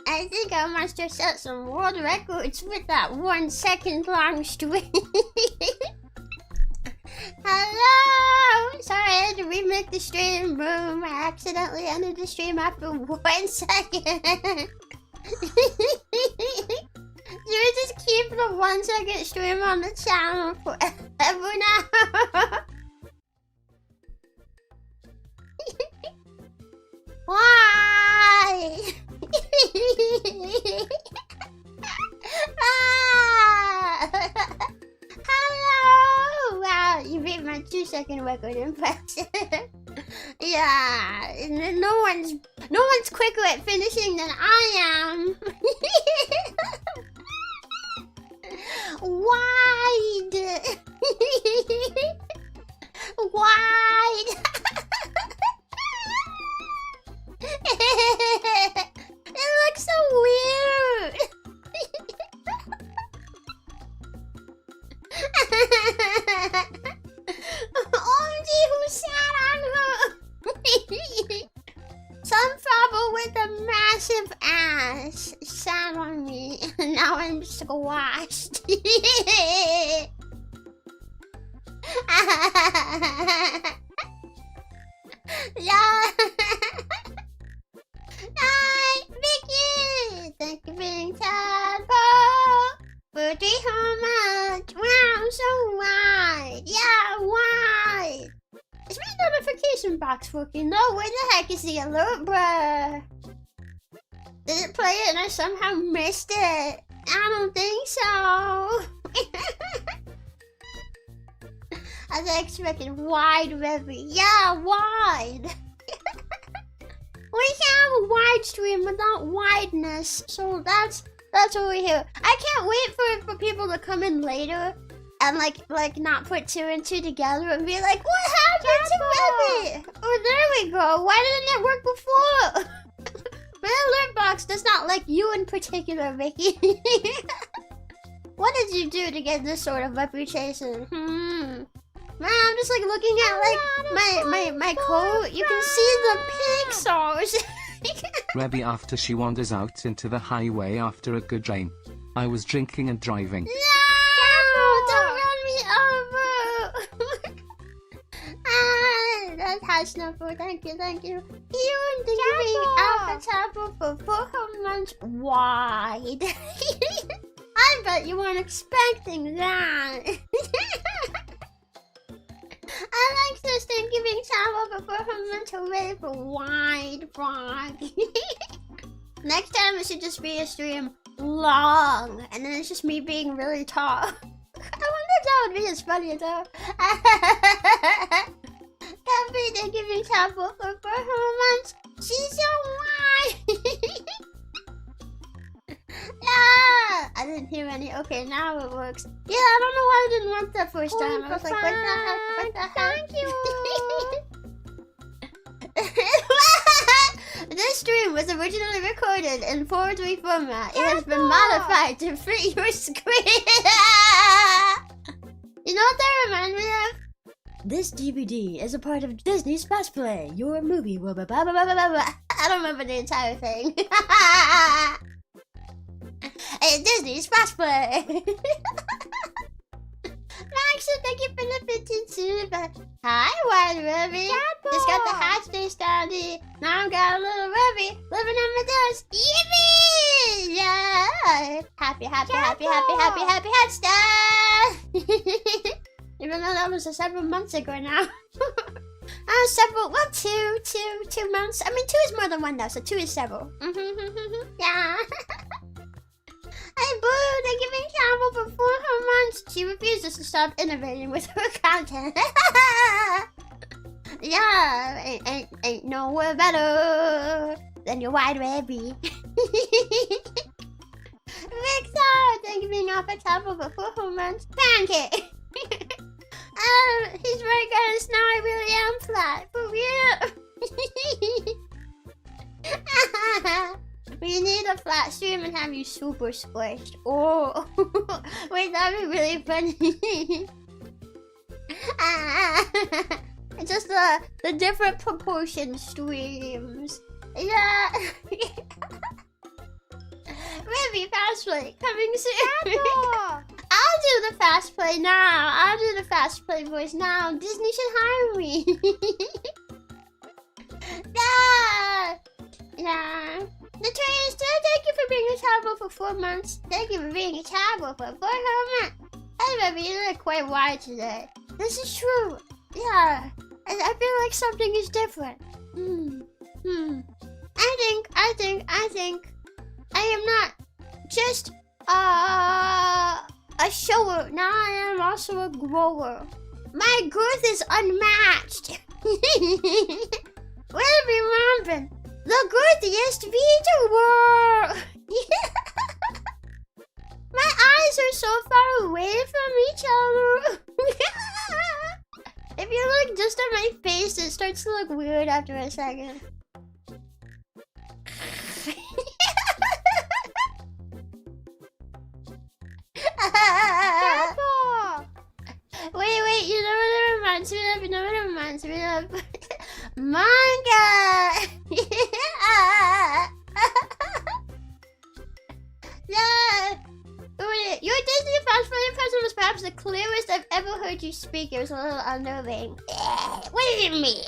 I think I must have set some world records with that 1 second long stream. Hello! Sorry, I had to remake the stream. Boom, I accidentally ended the stream after 1 second. Should we just keep the 1 second stream on the channel forever now? Why? Hello! Wow, you beat my 2 second record impression. Yeah, and no one's quicker at finishing than I am. Wide. Wide. It looks so weird. OMG, who sat on her? Some trouble with a massive ass sat on me, and now I'm squashed. Yeah. Hi, Vicky! Thank you for being tadpole for 300 months. Wow, so wide. Yeah, wide. Is my notification box working? No, where the heck is the alert, bruh? Did it play it and I somehow missed it? I don't think so. I was expecting wide Rebbi. Yeah, wide. We have a wide stream without wideness, so that's over here. I can't wait for people to come in later and like not put 2 and 2 together and be like, what happened to Rebbi? Oh, there we go. Why didn't it work before? My alert box does not like you in particular, Vicky. What did you do to get this sort of reputation? Man, I'm just like looking at like my coat. You can see the pixels. Rebby after she wanders out into the highway after a good rain. I was drinking and driving. No! Don't run me over! That's high snowfall. Thank you. You and giving Alpha Chapel for 400 months wide. I bet you weren't expecting that. I like this thing giving Chapel for 400 months away for wide frog. Next time it should just be a stream long, and then it's just me being really tall. I wonder if that would be as funny though. Happy they're giving Chapel for 400 months. She's so wide. Yeah, I didn't hear any. Okay, now it works. Yeah, I don't know why I didn't want that first time. I was like, what the heck? What the heck? Thank you. This stream was originally recorded in 4:3 format. It has been modified to fit your screen. You know what that reminds me of? This DVD is a part of Disney's Fast Play. Your movie will blah, blah, blah, blah, blah, blah. I don't remember the entire thing. Hey, Disney's Fast Play. Max, thank you for the 15 super. Hi, Wide Rebbi. Just got the hatch day started. Now I've got a little Rebbi living on my desk. Yippee! Yeah! Happy hatch day! Even though that was several months ago now. Two months. I mean, 2 is more than 1 though, so 2 is several. Yeah. Hey Boo, they're giving Chapel for 400 months. She refuses to stop innovating with her content. Yeah, ain't nowhere better than your Wide Rebbi. Victor, thank you for being off at Chapel for 400 months. Pancake. He's very good. Now I really am flat. For real. We need a flat stream and have you super squished. Oh, wait, that'd be really funny. It's just the different proportion streams. Yeah. Reby, fast play coming soon. I'll do the fast play now. I'll do the fast play voice now. Disney should hire me. Yeah. Yeah. The train is still. Thank you for being a taboo for 4 months. Thank you for being a taboo for 4 whole months. Hey, Reby, you look quite wide today. This is true. Yeah. I feel like something is different. I think I am not just a shower. Now I am also a grower. My girth is unmatched. Reby Rompin, the girthiest VTuber. My eyes are so far away from each other. If you look just at my face, it starts to look weird after a second. Wait, you know what it reminds me of? Manga! Yeah! Wait, your Disney fast food impression was perhaps the clearest I've ever heard you speak. It was a little unnerving. What do you mean?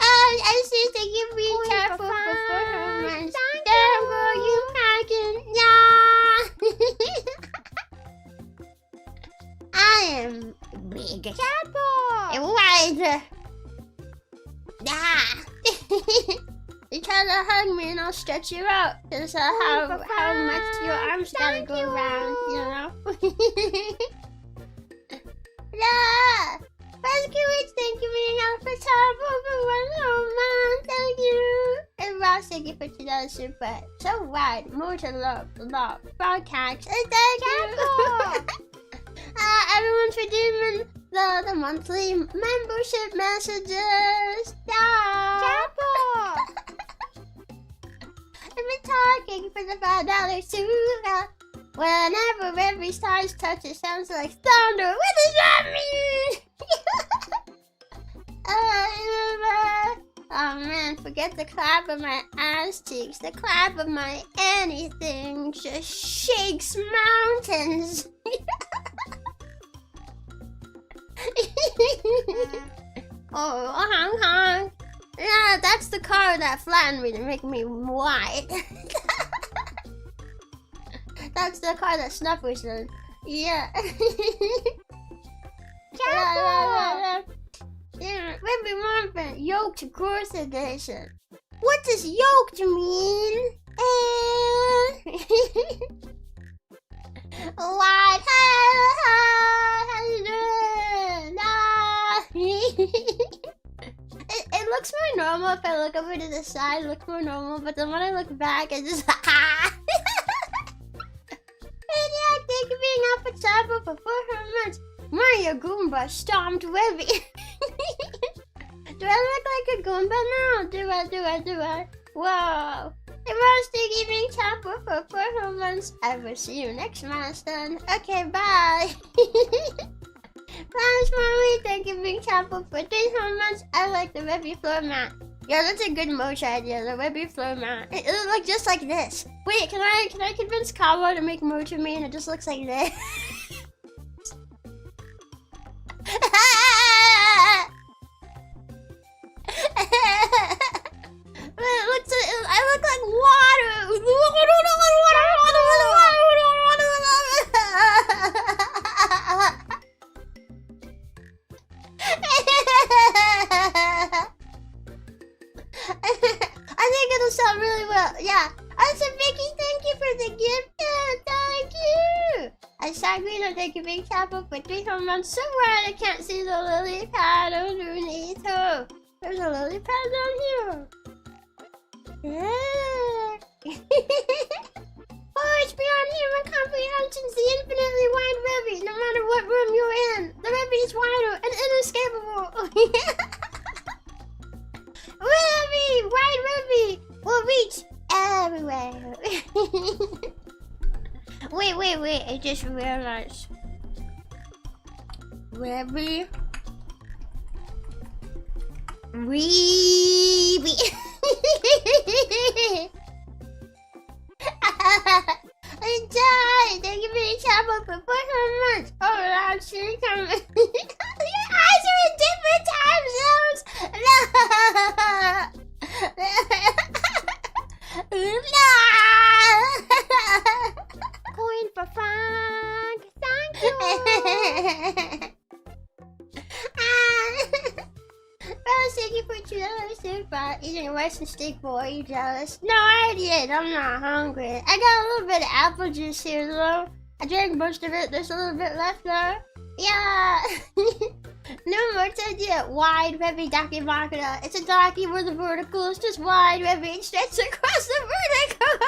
I see that you be careful for performance. Therefore, you packing. I am big. And wide. You try to hug me and I'll stretch you out. Just how much your arms gotta go around, you know? Yeah! Rescuers, thank you for being out for top over 1 whole month. Thank you. And Ross, thank you for $2 super. So wide, more to love. Broadcast. And thank you. Everyone's redeeming the monthly membership messages. Yeah. I've been talking for the $5 super. Whenever every star's touch, it sounds like thunder. What does that mean? Oh man, forget the clap of my ass cheeks. The clap of my anything just shakes mountains. Oh, honk honk. Yeah, that's the car that flattened me to make me white. That's the car that Snuffers in. Yeah. Yeah, Reby Rompin, yoked girth edition. What does yoked mean? What? How you doing? It looks more normal if I look over to the side. It looks more normal, but then when I look back, it just Maniac, thank you for being out for Chapel for 4 months. Mario Goomba stomped Reby. Do I look like a Goomba now? Do I? Whoa. Hey, Rose, thank you for being Chapel for 4 months. I will see you next milestone. Okay, bye. Flash Mommy, thank you for being Chapel for 3 months. I like the Reby floor mat. Yeah, that's a good mocha idea, the Reby floor mat. It looks like just like this. Wait, can I convince Kawa to make mocha me and it just looks like this? I look like water. I think it'll sound really well. Yeah. Also, Vicky, thank you for the gift. Yeah, thank you. And Sagrina, thank you, Big Chapel, for 3 months. So right, I can't see the lily pad underneath her. There's a lily pad down here. Yeah. Oh, it's beyond human comprehension, the infinitely wide Reby. No matter what room you're in, the Reby is wider and inescapable. Reby, wide Reby will reach everywhere. Wait, I just realized. Reby Reby. I died. Thank you for the chapel for 400 months. Oh, I'm sure coming. Your eyes are in different time zones. No. Coin for fun. Thank you. Rose, thank you for $2 for eating a rice and steak bowl. Are you jealous? No, I did. I'm not hungry. I got a little bit of apple juice here, though. I drank most of it. There's a little bit left there. Yeah. No more idea. Wide, Rebbi, daki, makara. It's a daki where the vertical is just wide, Rebbi, and stretches across the vertical.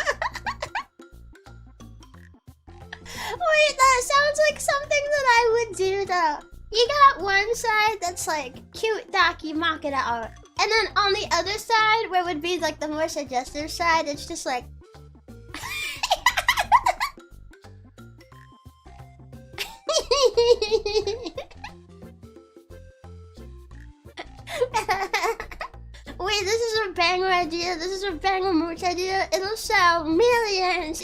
Wait, that sounds like something that I would do, though. You got one side that's like cute daki makara art, and then on the other side, where would be like the more suggestive side, it's just like wait, this is a banger idea. This is a banger mooch idea. It'll sell millions.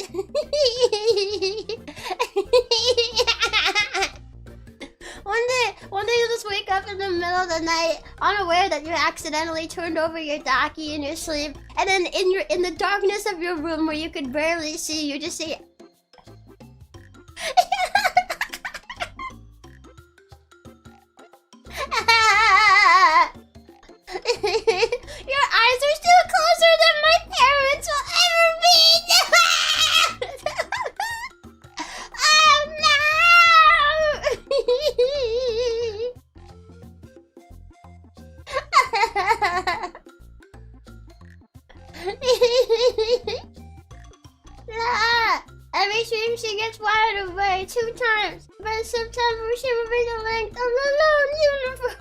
One day you'll just wake up in the middle of the night, unaware that you accidentally turned over your daki in your sleep, and then in the darkness of your room where you could barely see, you just say your eyes are still closer than my parents will ever be. Oh no! Every stream she gets wired away 2 times. By September she will be the length of the lone uniform.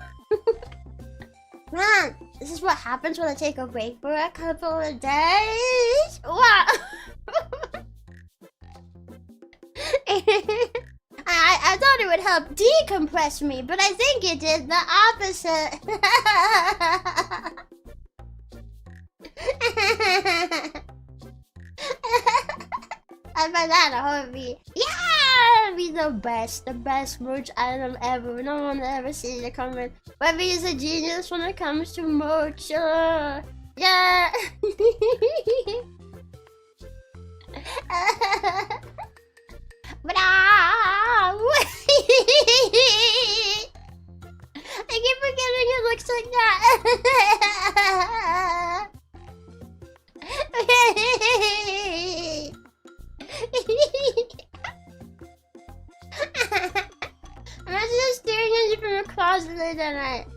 Man, this is what happens when I take a break for a couple of days. Wow. I thought it would help decompress me, but I think it did the opposite. I find that a heartbeat. Yeah! Be the best merch item ever. No one will ever see it coming. Rebbi is a genius when it comes to merch. Yeah! But I keep forgetting it looks like that. Imagine just staring at you from a closet late at night.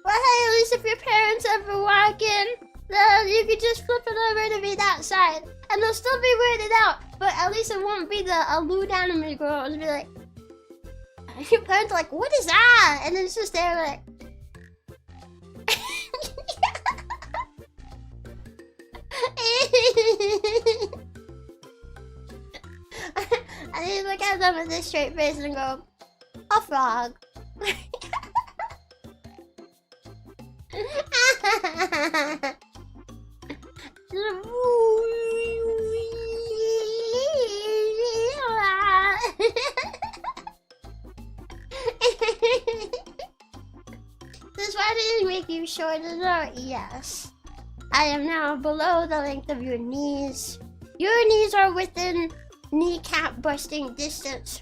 Well, hey, at least if your parents ever walk in, then you could just flip it over to be that side. And they'll still be weirded out, but at least it won't be the lewd anime girl. It'll be like, your parents are like, what is that? And then it's just there like, I need to look at them with this straight face and go, a frog. This why didn't make you shorter though? Yes. I am now below the length of your knees. Your knees are within kneecap busting distance.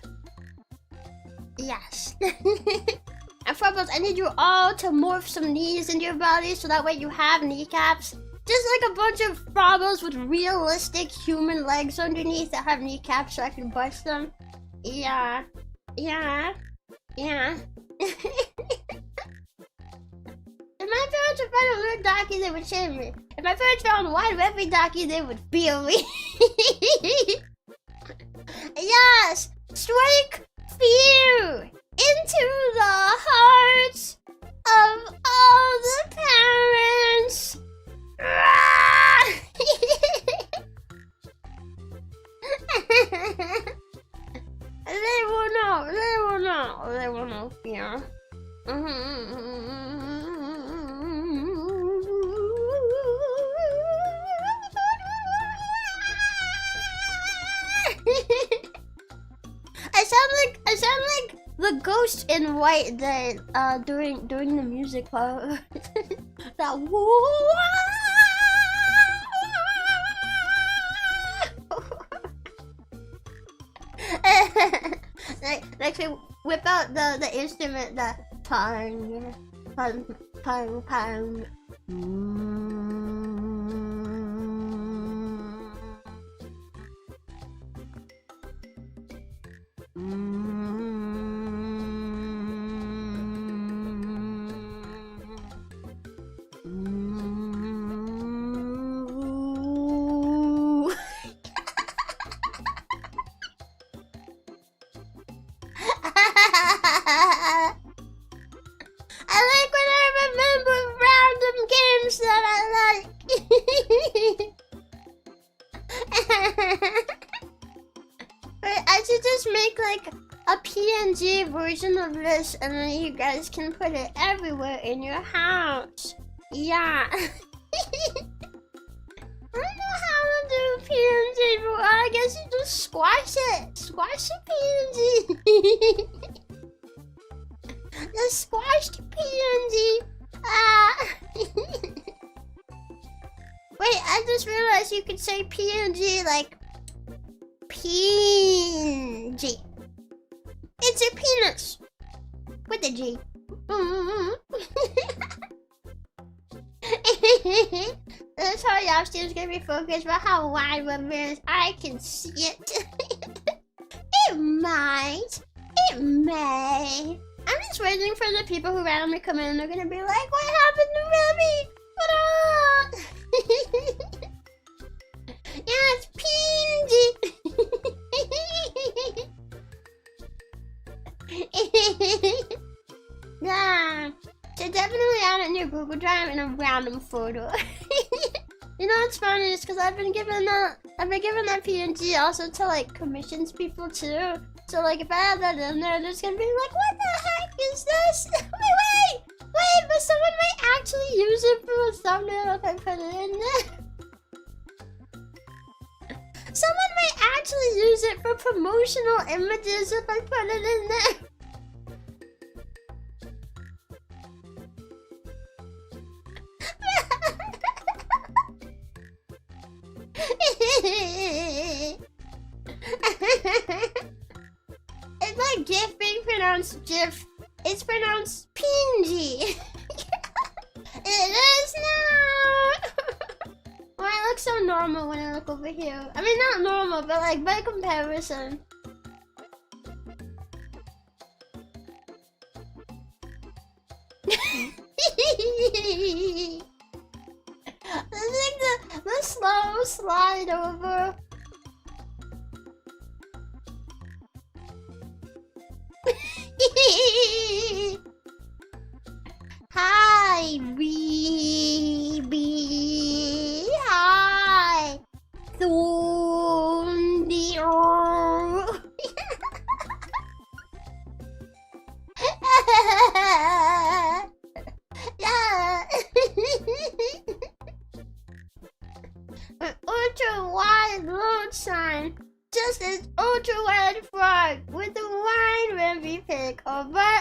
Yes. And Frubbles, I need you all to morph some knees into your body so that way you have kneecaps. Just like a bunch of Frubbles with realistic human legs underneath that have kneecaps so I can bust them. Yeah. Yeah. Yeah. If my parents had found a weird daki, they would shame me. If my parents found a wide Rebbi daki, they would feel me. Yes! Strike fear into the hearts of all the parents. They will know fear. I sound like the ghost in white that during the music part. That like we whip out the instrument, the pang pang pang pang. I like when I remember random games that I like. I should just make like a PNG version of this, and then you guys can put it everywhere in your house. Yeah. I don't know how to do PNG, but I guess you just squash it. Squash the PNG. The squashed PNG. Wait, I just realized you could say PNG like PNG. It's a penis with a G. That's how y'all students gonna be focused about how wide Rebbi is. I can see it. It might. It may. I'm just waiting for the people who randomly come in. They're gonna be like, what happened to Rebbi? What up? Yeah, it's PNG. Yeah. So definitely add it in your Google Drive in a random photo. You know what's funny is because I've been given that PNG also to like commissions people too. So like if I add that in there, they're just gonna be like, what the heck is this? Wait, but someone might actually use it for a thumbnail if I put it in there. Someone might actually use it for promotional images if I put it in there. It's like GIF being pronounced GIF. It's pronounced PNG. It is now. Well, I look so normal when I look over here. I mean, not normal, but like by comparison. It's like the slow slide over. Hi, Reby. Hi, Thunder. Yeah. An ultra wide road sign. Just an ultra wide frog with a wide Rebbi pic over.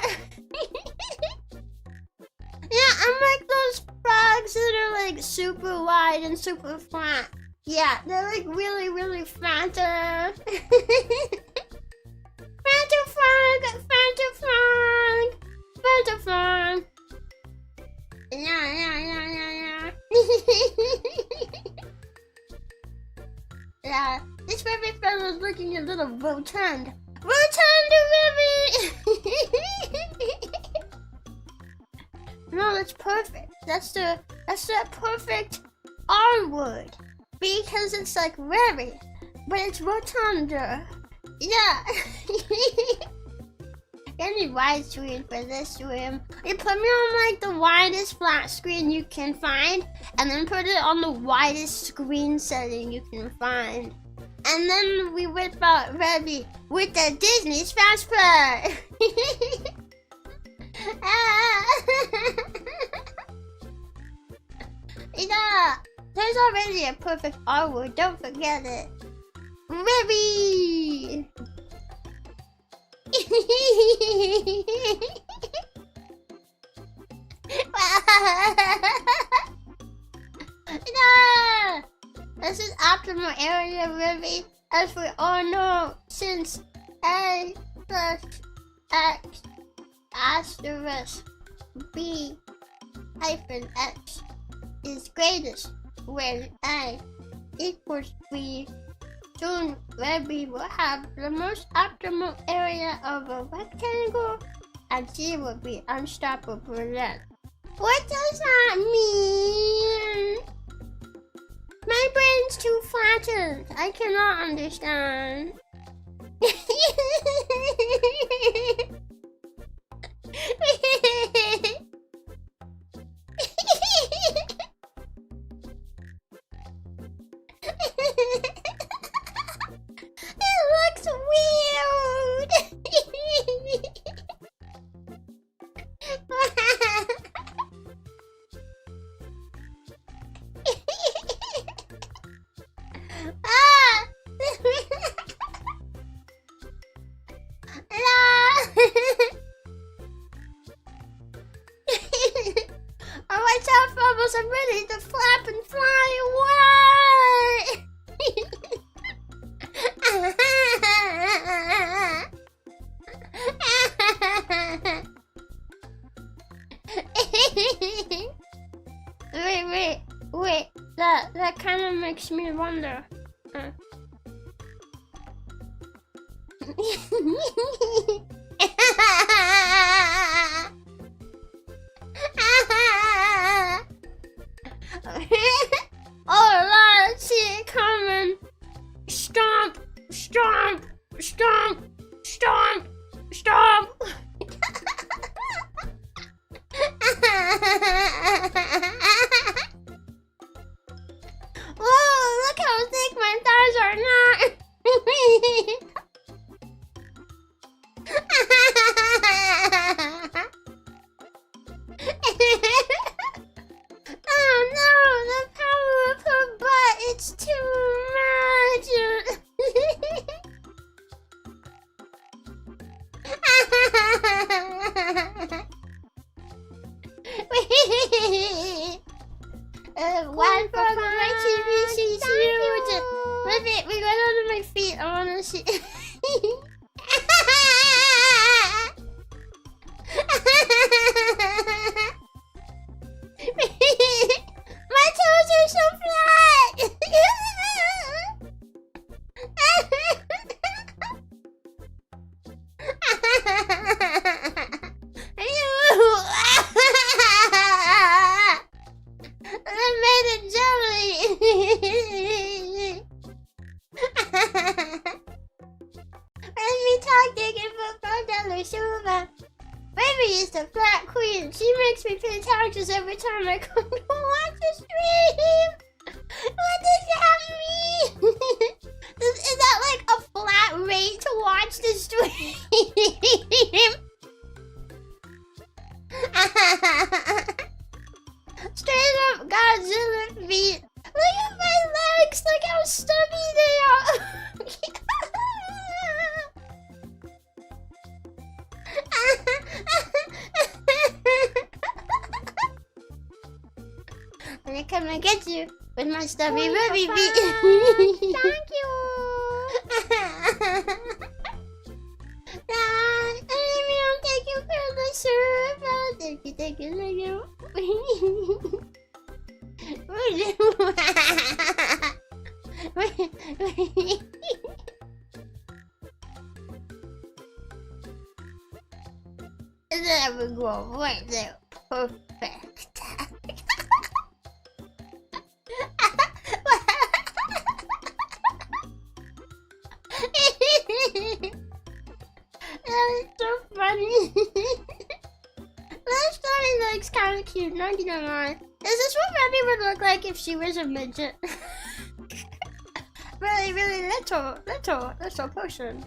Yeah, I'm like those frogs that are like super wide and super flat. Yeah, they're like really, really fat. Fanta frog, Fanta frog, Fanta frog. Yeah. Yeah, this Rebbi fellow's looking a little rotund. Rotund Rebbi! No, that's perfect. That's the perfect R word. Because it's like Rebbi, but it's rotunda. Yeah. I need widescreen for this stream. You put me on like the widest flat screen you can find, and then put it on the widest screen setting you can find. And then we whip out Rebbi with the Disney's fast play. Yeah, there's already a perfect R word, don't forget it. Rebbi! No! This is optimal area, Rebbi. As we all know, since A plus X asterisk B hyphen X is greatest when A equals B, soon Rebbi will have the most optimal area of a rectangle and she will be unstoppable then. What does that mean? My brain's too flattened. I cannot understand. It looks weird. Ah! Oh, watch out, Bubbles! I'm ready to flap and fly away! Wait. That kind of makes me wonder. Oh, let's see it coming. Stomp, stomp, stomp, stomp, stomp. Whoa, look how thick my thighs are now. Oh no, the power of her butt, it's too much. One for my TV, she's huge. Wait, we got under my feet, I wanna see. My toes are so flat! I made it jelly! Let me talk digging for $5 silver. Rebbi is the flat queen. She makes me pay taxes every time I come to watch the stream. What does that mean? Is that like a flat rate to watch the stream? Straight up Godzilla feet. Look at my legs. Look how stubby they are. I'm gonna come and get you with my stubby Rebbi feet. Thank you. I'll take you for the surf. Thank you. There we go, right there. Perfect. That is so funny. That story looks kind of cute, not gonna lie. Is this what Rebbi would look like if she was a midget? Really little person.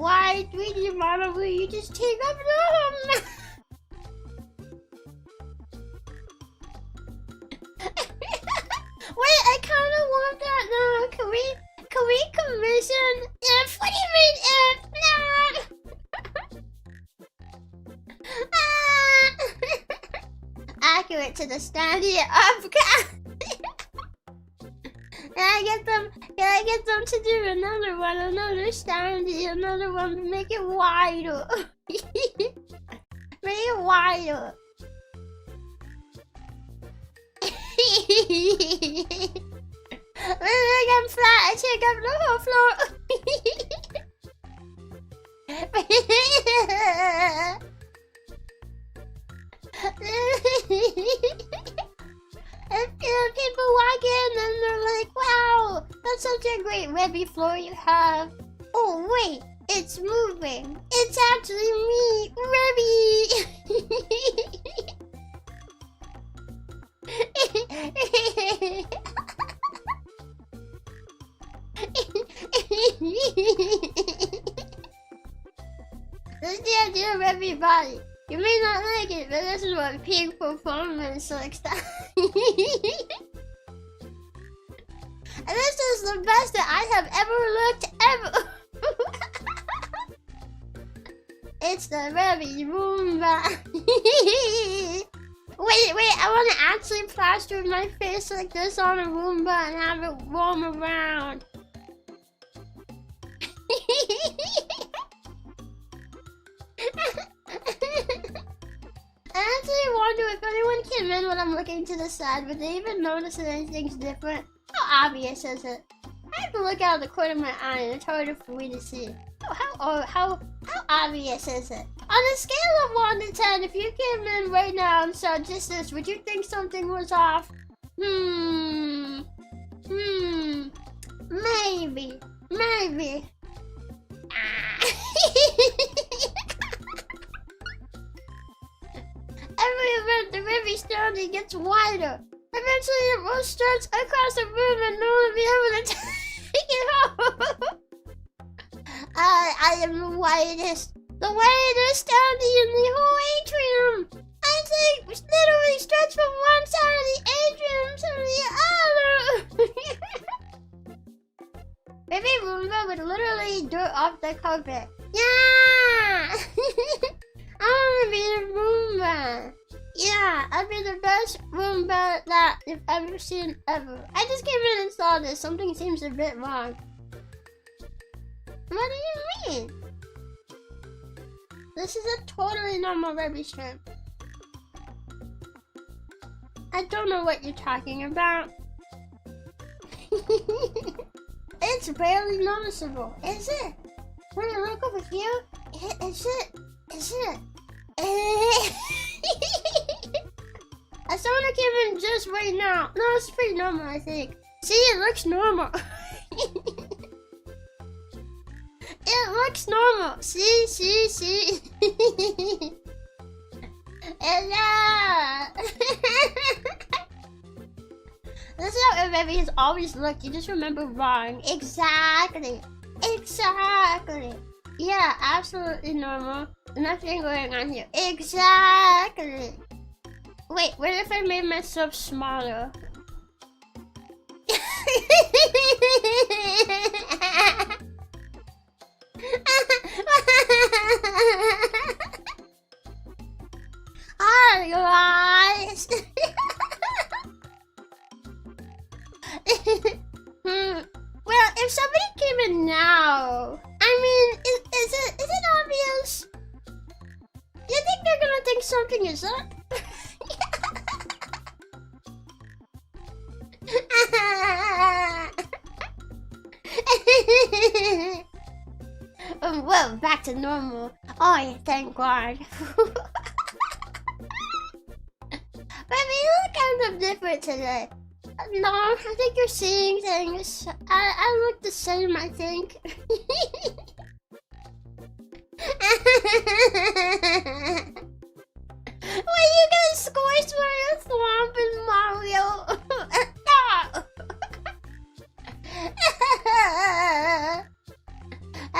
wide 3D model where you just take up room. Wait, I kind of want that now. Can we commission if? What do you mean if? No. Accurate to the standard of God. Can I get them to do another one, another standard, another one to make it wider. Make it wider. When I'm flat, I take up the whole floor. And people walk in and they're like, wow, that's such a great Rebby floor you have. Oh wait, it's moving. It's actually me, Rebby. This is the idea of everybody. You may not like it, but this is what peak performance looks like. And this is the best that I have ever looked, ever. It's the Rebby Roomba. Wait, I want to actually plaster my face like this on a Roomba and have it roam around. I actually wonder if anyone came in when I'm looking to the side, would they even notice that anything's different? How obvious is it? I have to look out of the corner of my eye and it's harder for me to see. How obvious is it? On a scale of 1 to 10, if you came in right now and saw just this, would you think something was off? Maybe. Every event the Rebby standing gets wider. Eventually it will stretch across the room and no one will be able to take it home. I am the widest standing in the whole atrium. I think literally stretch from one side of the atrium to the other. Maybe Roomba would literally dirt off the carpet. Yeah! I wanna be the Roomba. Yeah, I'd be the best Roomba that you've ever seen ever. I just came in and saw this. Something seems a bit wrong. What do you mean? This is a totally normal Rebby stream. I don't know what you're talking about. It's barely noticeable, is it? When I look over here, is it? I saw when I came in just right now. No, it's pretty normal, I think. See, it looks normal. It looks normal. See. Yeah. This is how Rebby has always looked. You just remember wrong. Exactly. Yeah, absolutely normal. Nothing going on here. Exactly. Wait, what if I made myself smaller? Hi guys. Well, if somebody came in now, I mean, is it obvious? You think they're gonna think something is up? Well, back to normal. Oh, yeah, thank God. But you look kind of different today. No, I think you're seeing things. I look the same, I think. Well, you guys squished my swamp in Mario. I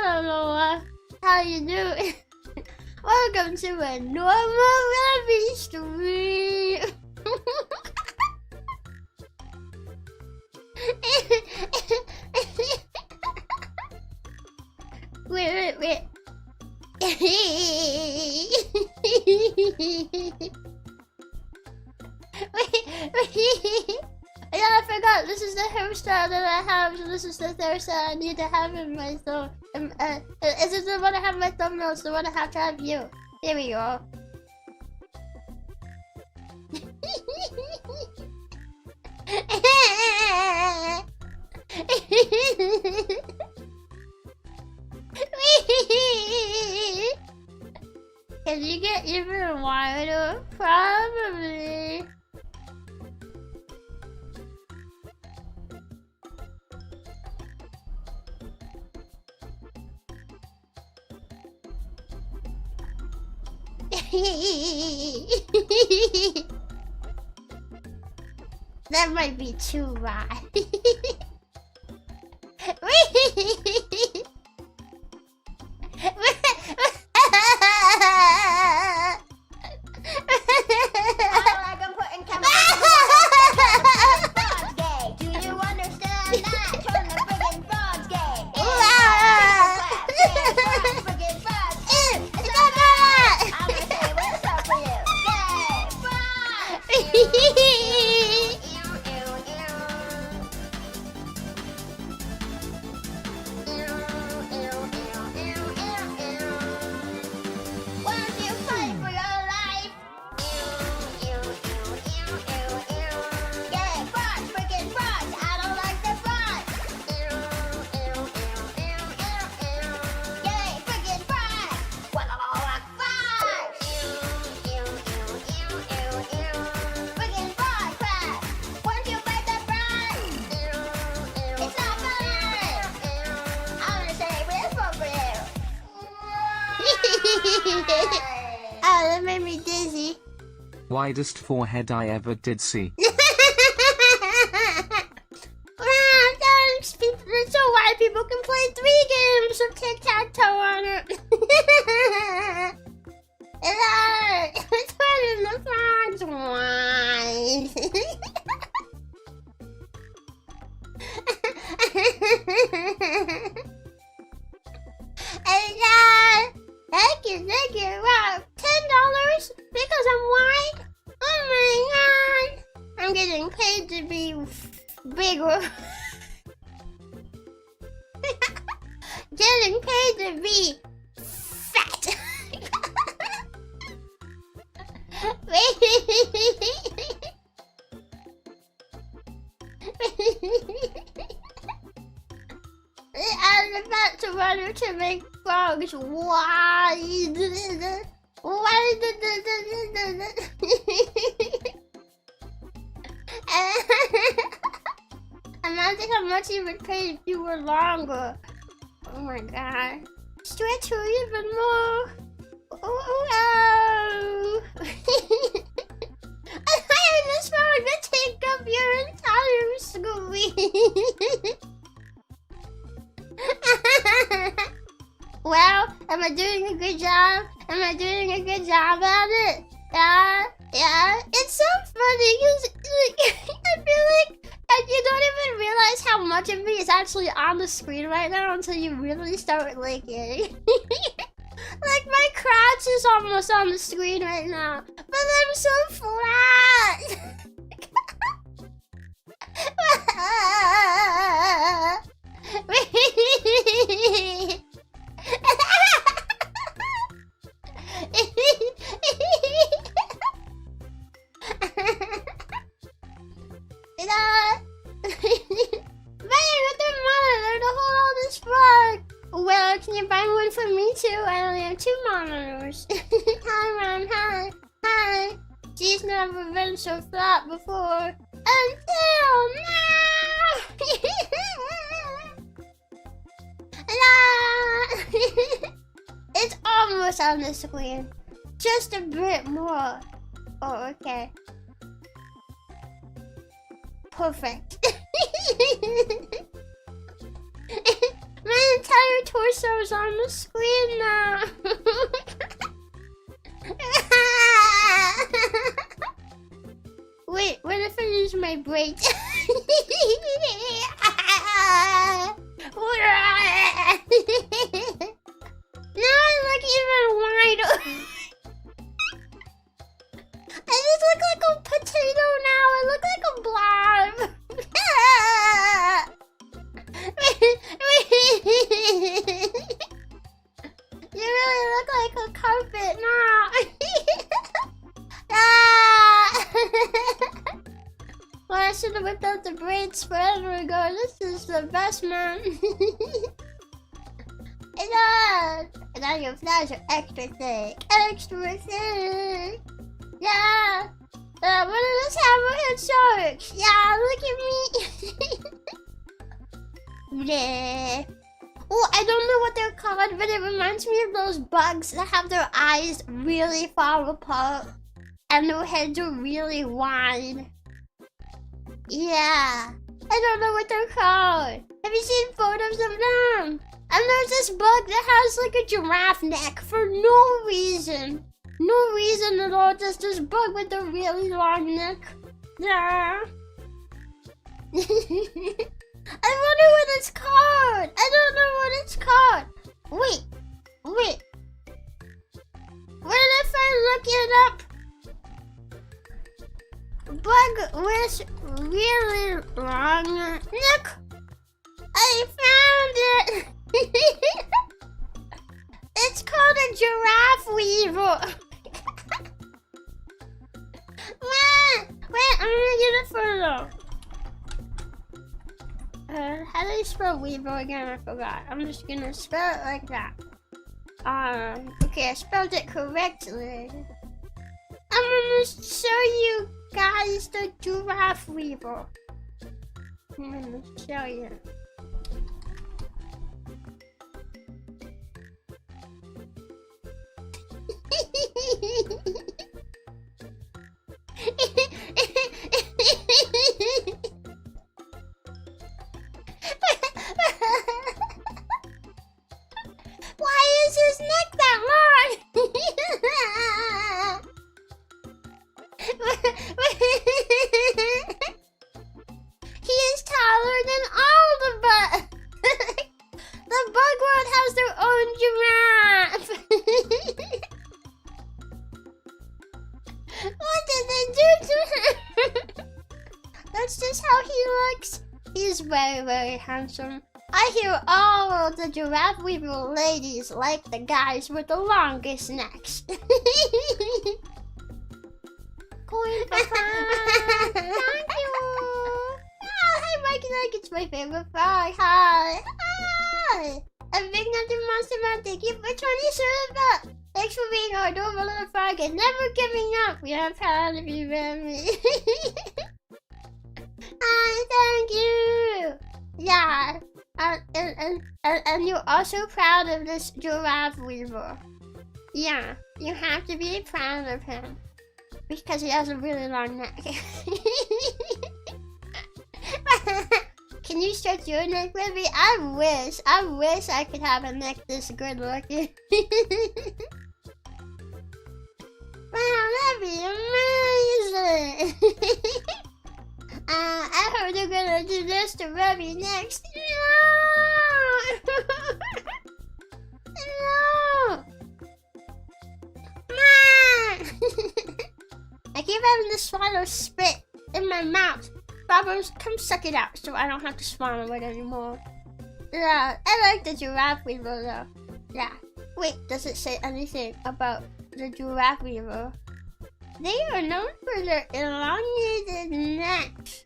don't know to a normal Rebbi stream. Wait. Yeah, I forgot. This is the hairstyle that I have. So this is the hairstyle I need to have in my thumb. Is this the one I have in my thumbnail? It's the one I have to have you. Here we go. Can you get even wider? Probably. That might be too wide. Oh, that made me dizzy. Widest forehead I ever did see. So why people can play 3 games of tic-tac-toe on it. It's turning the frogs wide. Thank you. Wow, $10 because I'm white? Oh my god. I'm getting paid to be bigger. Getting paid to be fat. I'm about to run to make frogs wide. Imagine how much you would pay if you were longer. Oh my god. Stretch her even more. Oh. I'm hiring this frog to take up your entire screen. Well, am I doing a good job? Am I doing a good job at it? Yeah. It's so funny because I feel like you don't even realize how much of me is actually on the screen right now until you really start licking. Like my crotch is almost on the screen right now, but I'm so flat. Well, can you buy one for me too? I only have 2 monitors. Hi, Ron. Hi. She's never been so flat before. Until now. It's almost on the screen. Just a bit more. Oh, okay. Perfect. My entire torso is on the screen now. Wait, what if I use my braids? Now I look even wider. I just look like a potato now. I look like a blob. You really look like a carpet now. Well, I should have whipped out the braids forever ago. This is the best, man. And now your flash are extra thick. Extra thick. Yeah. One of those hammerhead sharks. Yeah, look at me. Yeah. Oh, I don't know what they're called, but it reminds me of those bugs that have their eyes really far apart and their heads are really wide. Yeah. I don't know what they're called. Have you seen photos of them? And there's this bug that has like a giraffe neck for no reason. No reason at all, just this bug with a really long neck. Yeah. I wonder what it's called. I don't know what it's called. Wait. What if I look it up? Bug with really long neck. I found it. It's called a giraffe weevil. Wait, I'm gonna get it further. How do you spell weevil again? I forgot. I'm just gonna spell it like that. Okay, I spelled it correctly. I'm gonna show you guys the giraffe weevil. I'm gonna show you. Why is his neck that long? He is taller than all the bugs. The bug world has their own giraffe. What did they do to him? That's just how he looks. He's very, very handsome. I hear all the giraffe weevil ladies like the guys with the longest necks. Coin for fun. Thank you. Oh, hi, Mikey. It's my favorite frog. Hi. Hi. A big nothing monster man. Thank you for 20 subs. Thanks for being our adorable little frog and never giving up. We are proud of you, Reby. Hi, thank you. Yeah. And you're also proud of this giraffe weevil. Yeah, you have to be proud of him. Because he has a really long neck. Can you stretch your neck, Reby? I wish I could have a neck this good looking. Wow, that'd be amazing. I heard they're gonna do this to Reby next. No! Mom! I keep having to swallow spit in my mouth. Bubbles, come suck it out so I don't have to swallow it anymore. Yeah, I like the giraffe weevil though. Yeah. Wait, does it say anything about the giraffe weevil? They are known for their elongated necks.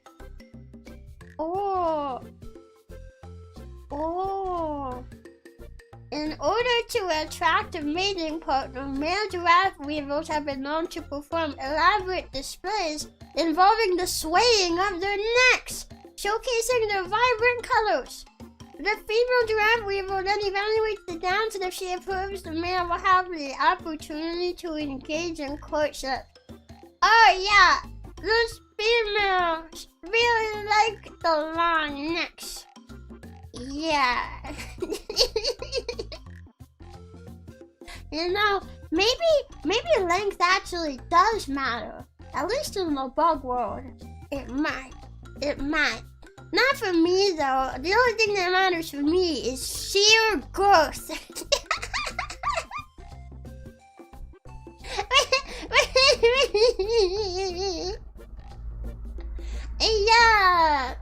Oh. In order to attract a mating partner, male giraffe weevils have been known to perform elaborate displays involving the swaying of their necks, showcasing their vibrant colors. The female giraffe weevil then evaluates the dance, and if she approves, the male will have the opportunity to engage in courtship. Oh yeah, those females really like the long necks. Yeah. You know, maybe length actually does matter. At least in the bug world, it might. It might. Not for me though. The only thing that matters for me is sheer growth. Yeah.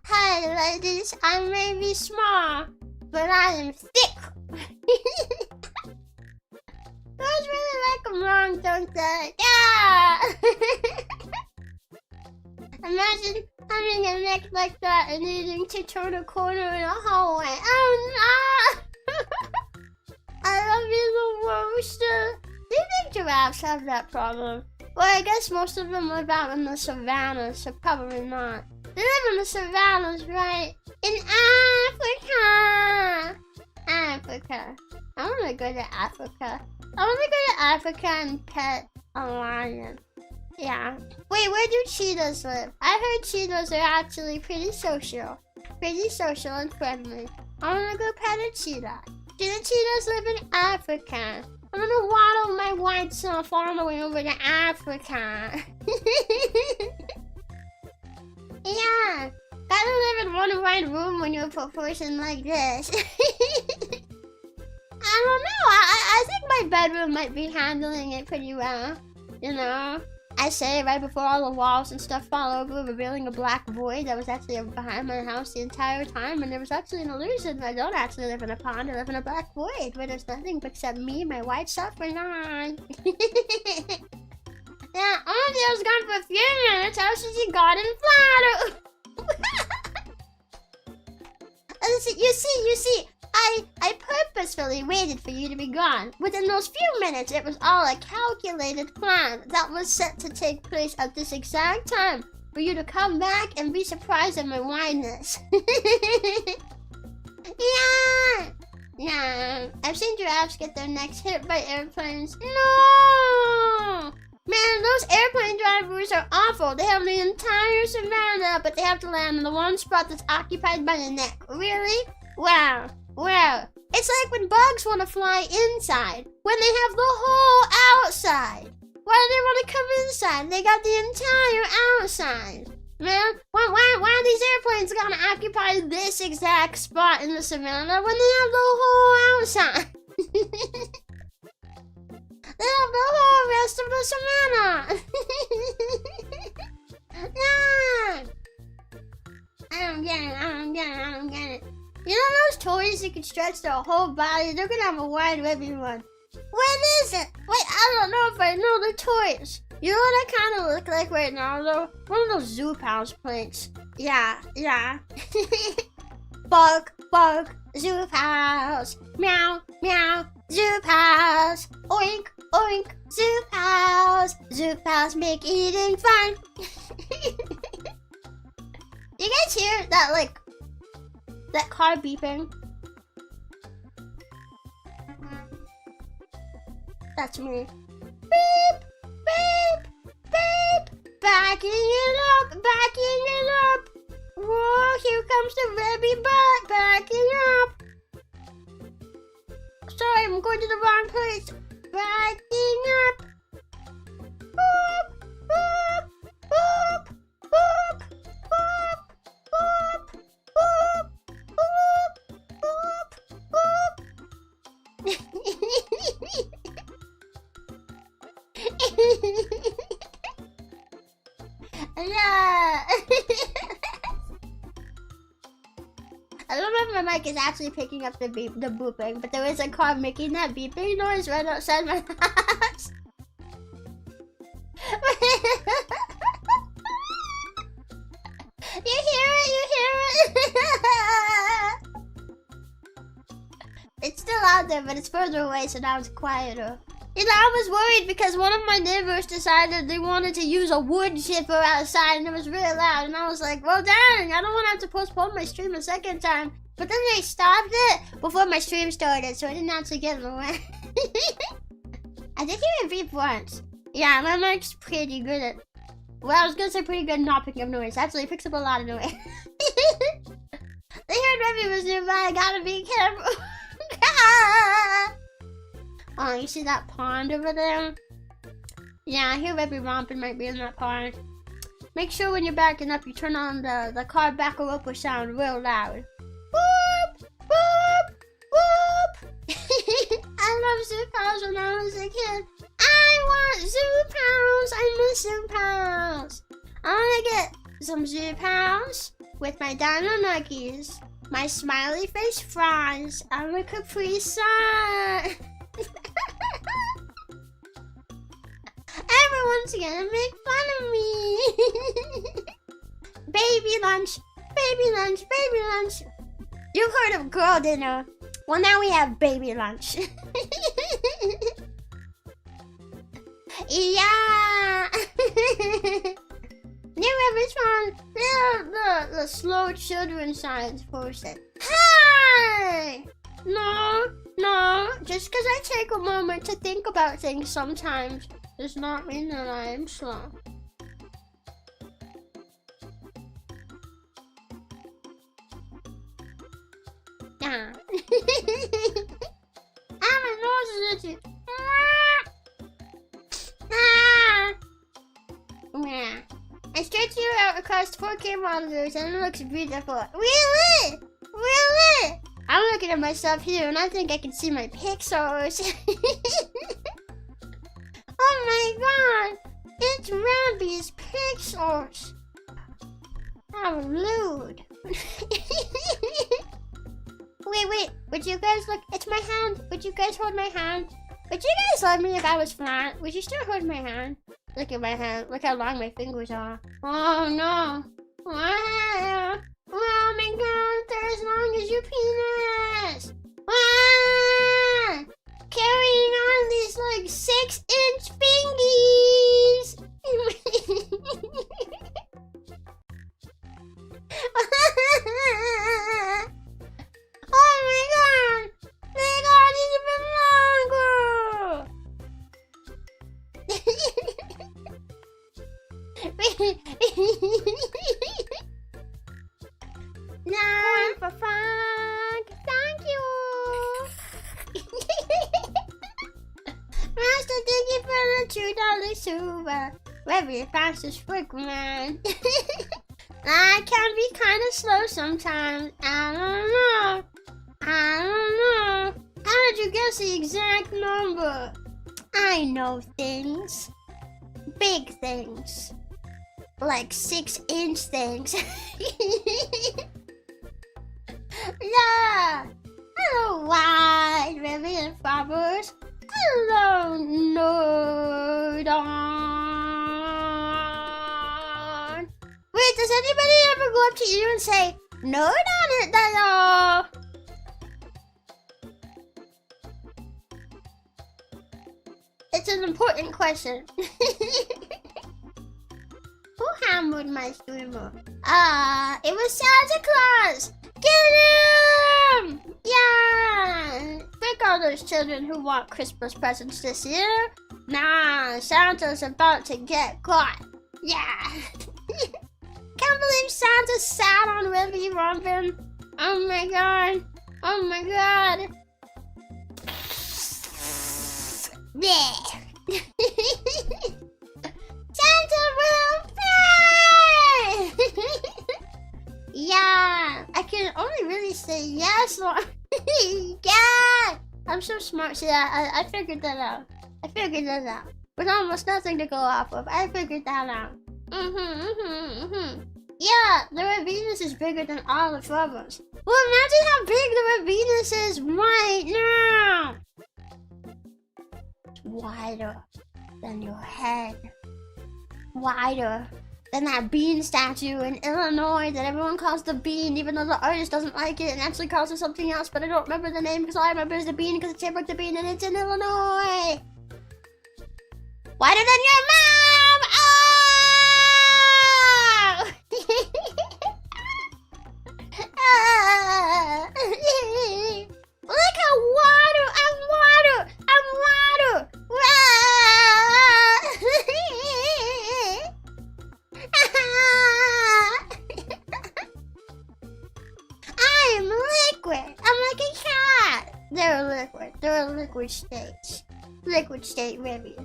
Hi ladies, I may be small, but I am thick. Those really like them long, don't they? Yeah. Imagine having a neck like that and needing to turn a corner in a hallway. Oh no! I love you the worst. Do you think giraffes have that problem? Well, I guess most of them live out in the savannas, so probably not. They live in the savannas, right? In Africa! Africa. I wanna go to Africa. I wanna go to Africa and pet a lion. Yeah. Wait, where do cheetahs live? I heard cheetahs are actually pretty social. Pretty social and friendly. I wanna go pet a cheetah. Do the cheetahs live in Africa? I'm gonna waddle my white self all the way over to Africa. Yeah. Gotta live in one white room when you're a proportion like this. I don't know. I think my bedroom might be handling it pretty well. You know? I say right before all the walls and stuff fall over, revealing a black void that was actually behind my house the entire time, and there was actually an illusion that I don't actually live in a pond, I live in a black void where there's nothing except me, my white self, and I. Yeah, Auntie was gone for a few minutes. How should she got in flatter? You see, I purposefully waited for you to be gone. Within those few minutes, it was all a calculated plan that was set to take place at this exact time for you to come back and be surprised at my wideness. Yeah! Yeah, I've seen giraffes get their necks hit by airplanes. No! Man, those airplane drivers are awful. They have the entire savannah, but they have to land in the one spot that's occupied by the neck. Really? Wow. Wow. It's like when bugs want to fly inside, when they have the whole outside. Why do they want to come inside? They got the entire outside. Man, why are these airplanes gonna occupy this exact spot in the savannah when they have the whole outside? They have the whole rest of the savannah. Yeah. I don't get it. You know those toys that can stretch their whole body? They're gonna have a wide Rebbi one. When is it? Wait, I don't know if I know the toys. You know what I kind of look like right now, though? One of those Zoo Pals plates. Yeah. Bark, Zoo Pals. Meow, Zoo Pals. Oink, Zoo Pals. Zoo Pals make eating fun. You guys hear that, that car beeping? That's me. Beep, beep, beep. Backing it up. Whoa, here comes the Rebbi butt. Backing up. Sorry, I'm going to the wrong place. Backing up. Boop, boop, boop, boop, boop, boop, boop, boop, boop. Yeah. I don't know if my mic is actually picking up the booping, but there is a car making that beeping noise right outside my house. You hear it? It's still out there, but it's further away, so now it's quieter. You know, I was worried because one of my neighbors decided they wanted to use a wood chipper outside and it was really loud. And I was like, well, dang, I don't want to have to postpone my stream a second time. But then they stopped it before my stream started, so I didn't actually get in the way. I did hear it beep once. Yeah, my mic's pretty good at... Well, I was going to say pretty good at not picking up noise. Actually, it picks up a lot of noise. They heard Rebbi was nearby. I gotta be careful. Oh, you see that pond over there? Yeah, I hear Rebbi Rompin might be in that part. Make sure when you're backing up, you turn on the car backer upper sound real loud. Whoop! Whoop! Whoop! I love zoo pals when I was a kid. I want zoo pals! I miss zoo pals! I wanna get some zoo pals with my dino nuggies, my smiley face fries, and a Capri Sun. Everyone's gonna make fun of me. Baby lunch, baby lunch, baby lunch. You've heard of girl dinner. Well, now we have baby lunch. Yeah. New response. The slow children science person. Hi. No. Just because I take a moment to think about things sometimes does not mean that I am slow. Yeah. My nose is itchy. Yeah. I stretch you out across 4K monitors and it looks beautiful. Really? Really? I'm looking at myself here and I think I can see my pixels. Oh my god! It's Rebbi's pixels! How rude. Wait, would you guys look? It's my hand. Would you guys hold my hand? Would you guys love me if I was flat? Would you still hold my hand? Look at my hand. Look how long my fingers are. Oh no. Wow. Oh my god, they're as long as your penis. Wow. Carrying on these like 6-inch fingies. Oh my god! They got even longer! No, for fun! Thank you! Master, thank you for the $2 super. Rebbi, fastest quick man. I can be kind of slow sometimes. I don't know. How did you guess the exact number? I know things. Big things. Like 6-inch things. Yeah. Hello, wide Rebbi and Fabbers. Hello, Nerdon. Wait, does anybody ever go up to you and say, Nerd on it, hello? It's an important question. Who hammered my streamer? It was Santa Claus! Get him! Yeah! Frick all those children who want Christmas presents this year. Nah, Santa's about to get caught. Yeah! Can't believe Santa sat on Rebbi Rompin. Oh my god. Oh my god. Yeah. Santa will pay! Yeah, I can only really say yes or yeah. I'm so smart. See, I figured that out. With almost nothing to go off of, I figured that out. Yeah, the Venus is bigger than all of us. Well, imagine how big the Venus is right now. It's wider than your head. Wider than that bean statue in Illinois that everyone calls the bean, even though the artist doesn't like it and actually calls it something else, but I don't remember the name because all I remember is the bean because it's shaped like the bean and it's in Illinois. Wider than your mom! Oh! Look how water! I'm water! I'm liquid. I'm like a cat. They're liquid. They're liquid states. Liquid state Rebbi.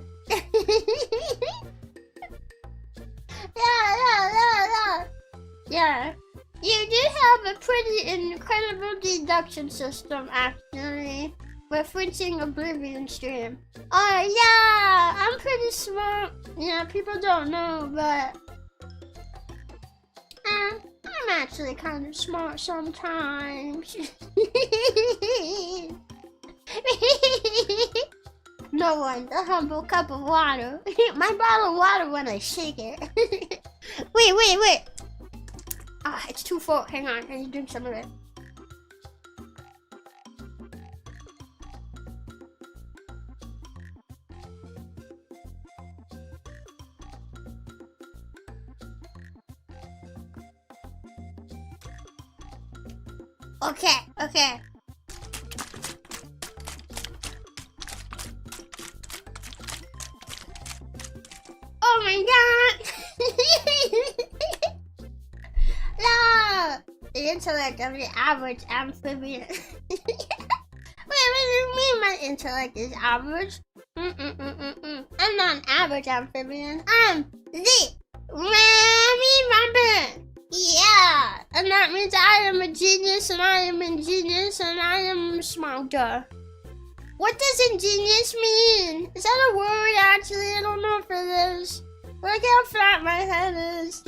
Yeah. You do have a pretty incredible deduction system, actually. Referencing Oblivion stream. Oh, yeah! I'm pretty smart. Yeah, people don't know, but... I'm actually kind of smart sometimes. No one, a humble cup of water. My bottle of water when I shake it. Wait. Ah, it's too full. Hang on, I need to drink some of it. Okay. Oh my god! No! The intellect of the average amphibian. Wait, what do you mean my intellect is average? I'm not an average amphibian. I'm the Rompin. Yeah! And that means I am a genius, and I am ingenious, and I am smarter. What does ingenious mean? Is that a word, actually? I don't know if it is. Look how flat my head is.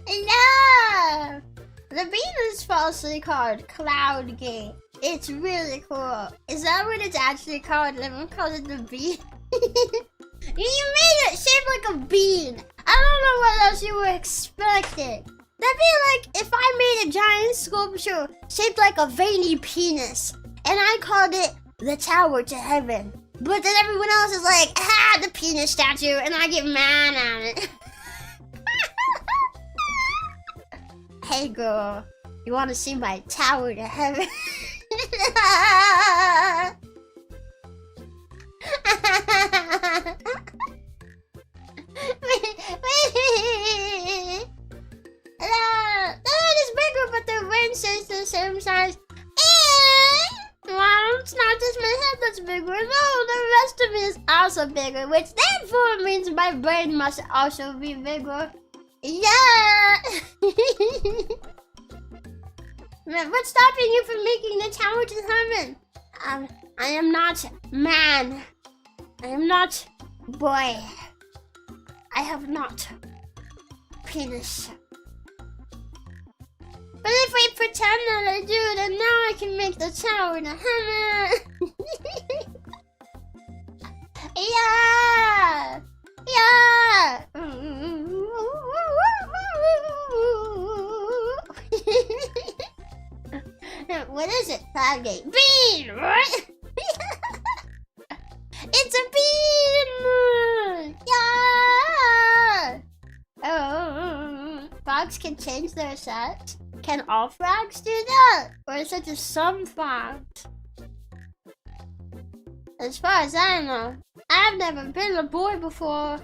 Yeah! The bean is falsely called Cloud Gate. It's really cool. Is that what it's actually called? Everyone calls it the bean. You made it shaped like a bean. I don't know what else you were expecting. That'd be like if I made a giant sculpture shaped like a veiny penis, and I called it the Tower to Heaven. But then everyone else is like, the penis statue, and I get mad at it. Hey girl, you want to see my Tower to Heaven? That is bigger, but the ring says the same size. Well, it's not just my head that's bigger. No, the rest of it is also bigger, which therefore means my brain must also be bigger. Yeah! What's stopping you from making the Tower to Heaven? I am not man. I am not boy. I have not penis. But if we pretend that I do, then now I can make the Tower to Heaven. Yeah! What is it? Target bean, right? It's a bean! Yeah! Oh, frogs can change their sex? Can all frogs do that? Or is it just some frogs? As far as I know, I've never been a boy before.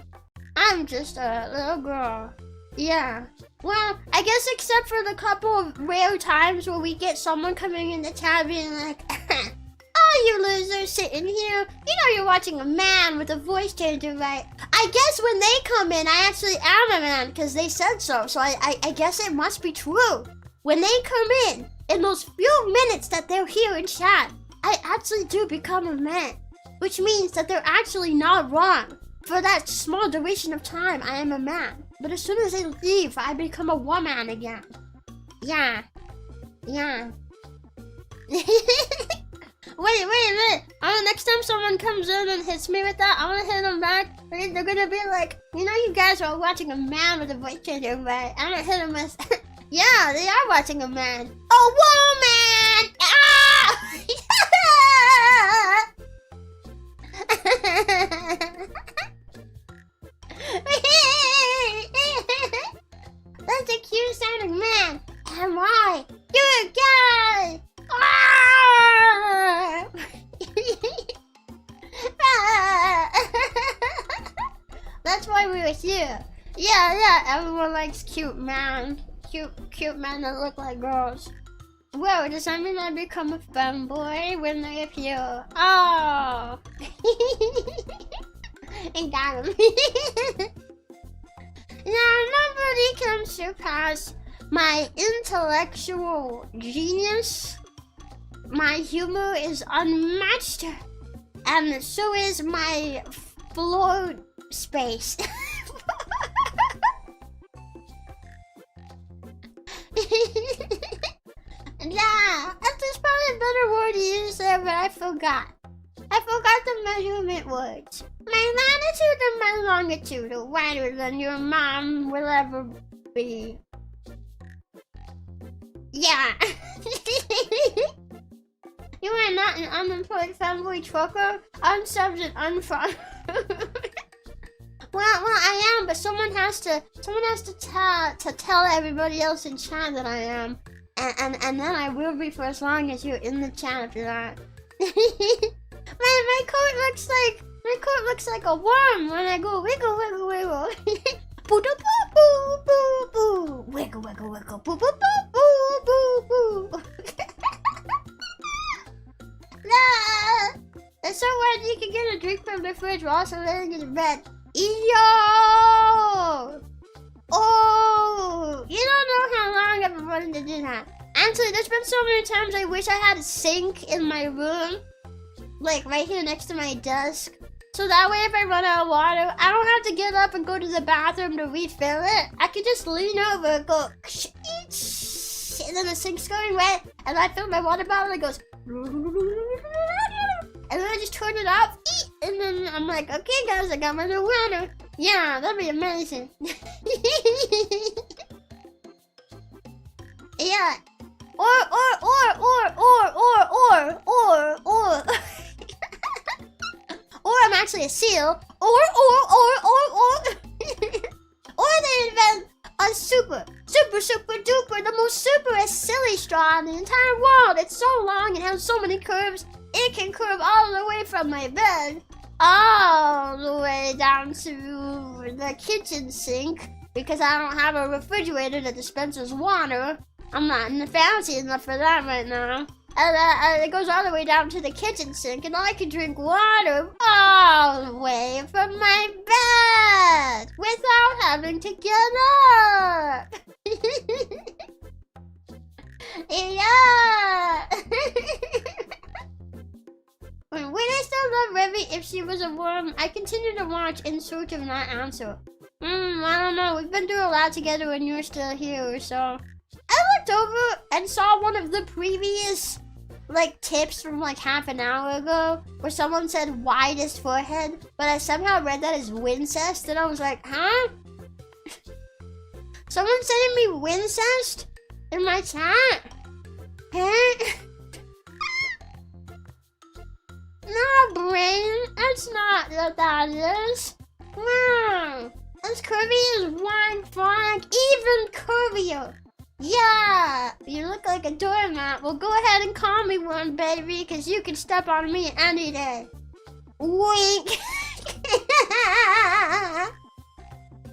I'm just a little girl. Yeah. Well, I guess except for the couple of rare times where we get someone coming in the chat being like, oh, you losers sitting here. You know you're watching a man with a voice changer, right? I guess when they come in, I actually am a man because they said so. So I guess it must be true. When they come in those few minutes that they're here in chat, I actually do become a man. Which means that they're actually not wrong. For that small duration of time, I am a man. But as soon as they leave, I become a woman again. Yeah. Wait a minute. Next time someone comes in and hits me with that, I want to hit them back. They're gonna be like, you know you guys are watching a man with a voice changer, right? I'm gonna hit them with, yeah, they are watching a man. A woman! Ah! That's a cute sounding man. And why? You're a guy! That's why we were here. Yeah, everyone likes cute men. Cute men that look like girls. Whoa, does that mean I become a femboy when they appear? Oh! It got him. Now, nobody can surpass my intellectual genius. My humor is unmatched, and so is my floor space. Yeah, there's probably a better word to use there, but I forgot. I forgot the measurement words. My latitude and my longitude are wider than your mom will ever be. Yeah. You are not an unemployed fanboy trucker, unsubbed and unfun. Well, I am, but someone has to tell everybody else in chat that I am, and then I will be for as long as you're in the chat after that. my coat looks like a worm when I go wiggle wiggle wiggle. Boo boo boo boo boo, wiggle wiggle wiggle, boo boo boo boo boo boo. Nah, that's so weird. You can get a drink from the fridge while also laying in bed. Yo! Oh! You don't know how long I've been wanting to do that. Actually, there's been so many times I wish I had a sink in my room. Like, right here next to my desk. So that way if I run out of water, I don't have to get up and go to the bathroom to refill it. I can just lean over and go, and then the sink's going wet, and I fill my water bottle and it goes, and then I just turn it off, and then I'm like, okay guys, I got my new water. Yeah, that'd be amazing. Yeah. Or I'm actually a seal. Or they invent a super duper, the most superest silly straw in the entire world. It's so long and has so many curves. It can curve all the way from my bed, all the way down to the kitchen sink, because I don't have a refrigerator that dispenses water. I'm not fancy enough for that right now. And it goes all the way down to the kitchen sink, and I can drink water all the way from my bed without having to get up. Yeah. Would I still love Rebbi if she was a worm? I continue to watch in search of that answer. I don't know. We've been through a lot together and you're still here, so... I looked over and saw one of the previous, tips from, half an hour ago, where someone said widest forehead, but I somehow read that as wincest, and I was like, huh? Someone sending me wincest in my chat? Huh? No, brain, that's not what that is. Wow, as curvy as wine flag, even curvier. Yeah, you look like a doormat. Well, go ahead and call me one, baby, because you can step on me any day. Wink.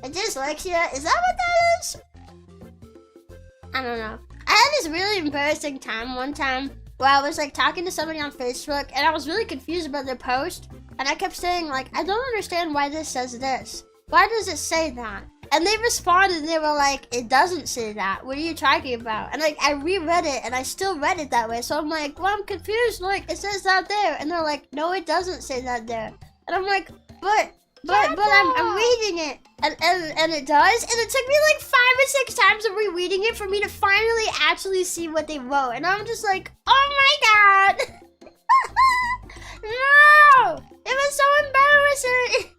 Dyslexia, is that what that is? I don't know. I had this really embarrassing time one time where I was talking to somebody on Facebook and I was really confused about their post, and I kept saying I don't understand why this says this. Why does it say that? And they responded and they were like, it doesn't say that. What are you talking about? And I reread it and I still read it that way. So I'm like, well, I'm confused. It says that there. And they're like, no, it doesn't say that there. And I'm like, but I'm reading it. And it does. And it took me 5 or 6 times of rereading it for me to finally actually see what they wrote. And I'm just like, oh my God. No, it was so embarrassing.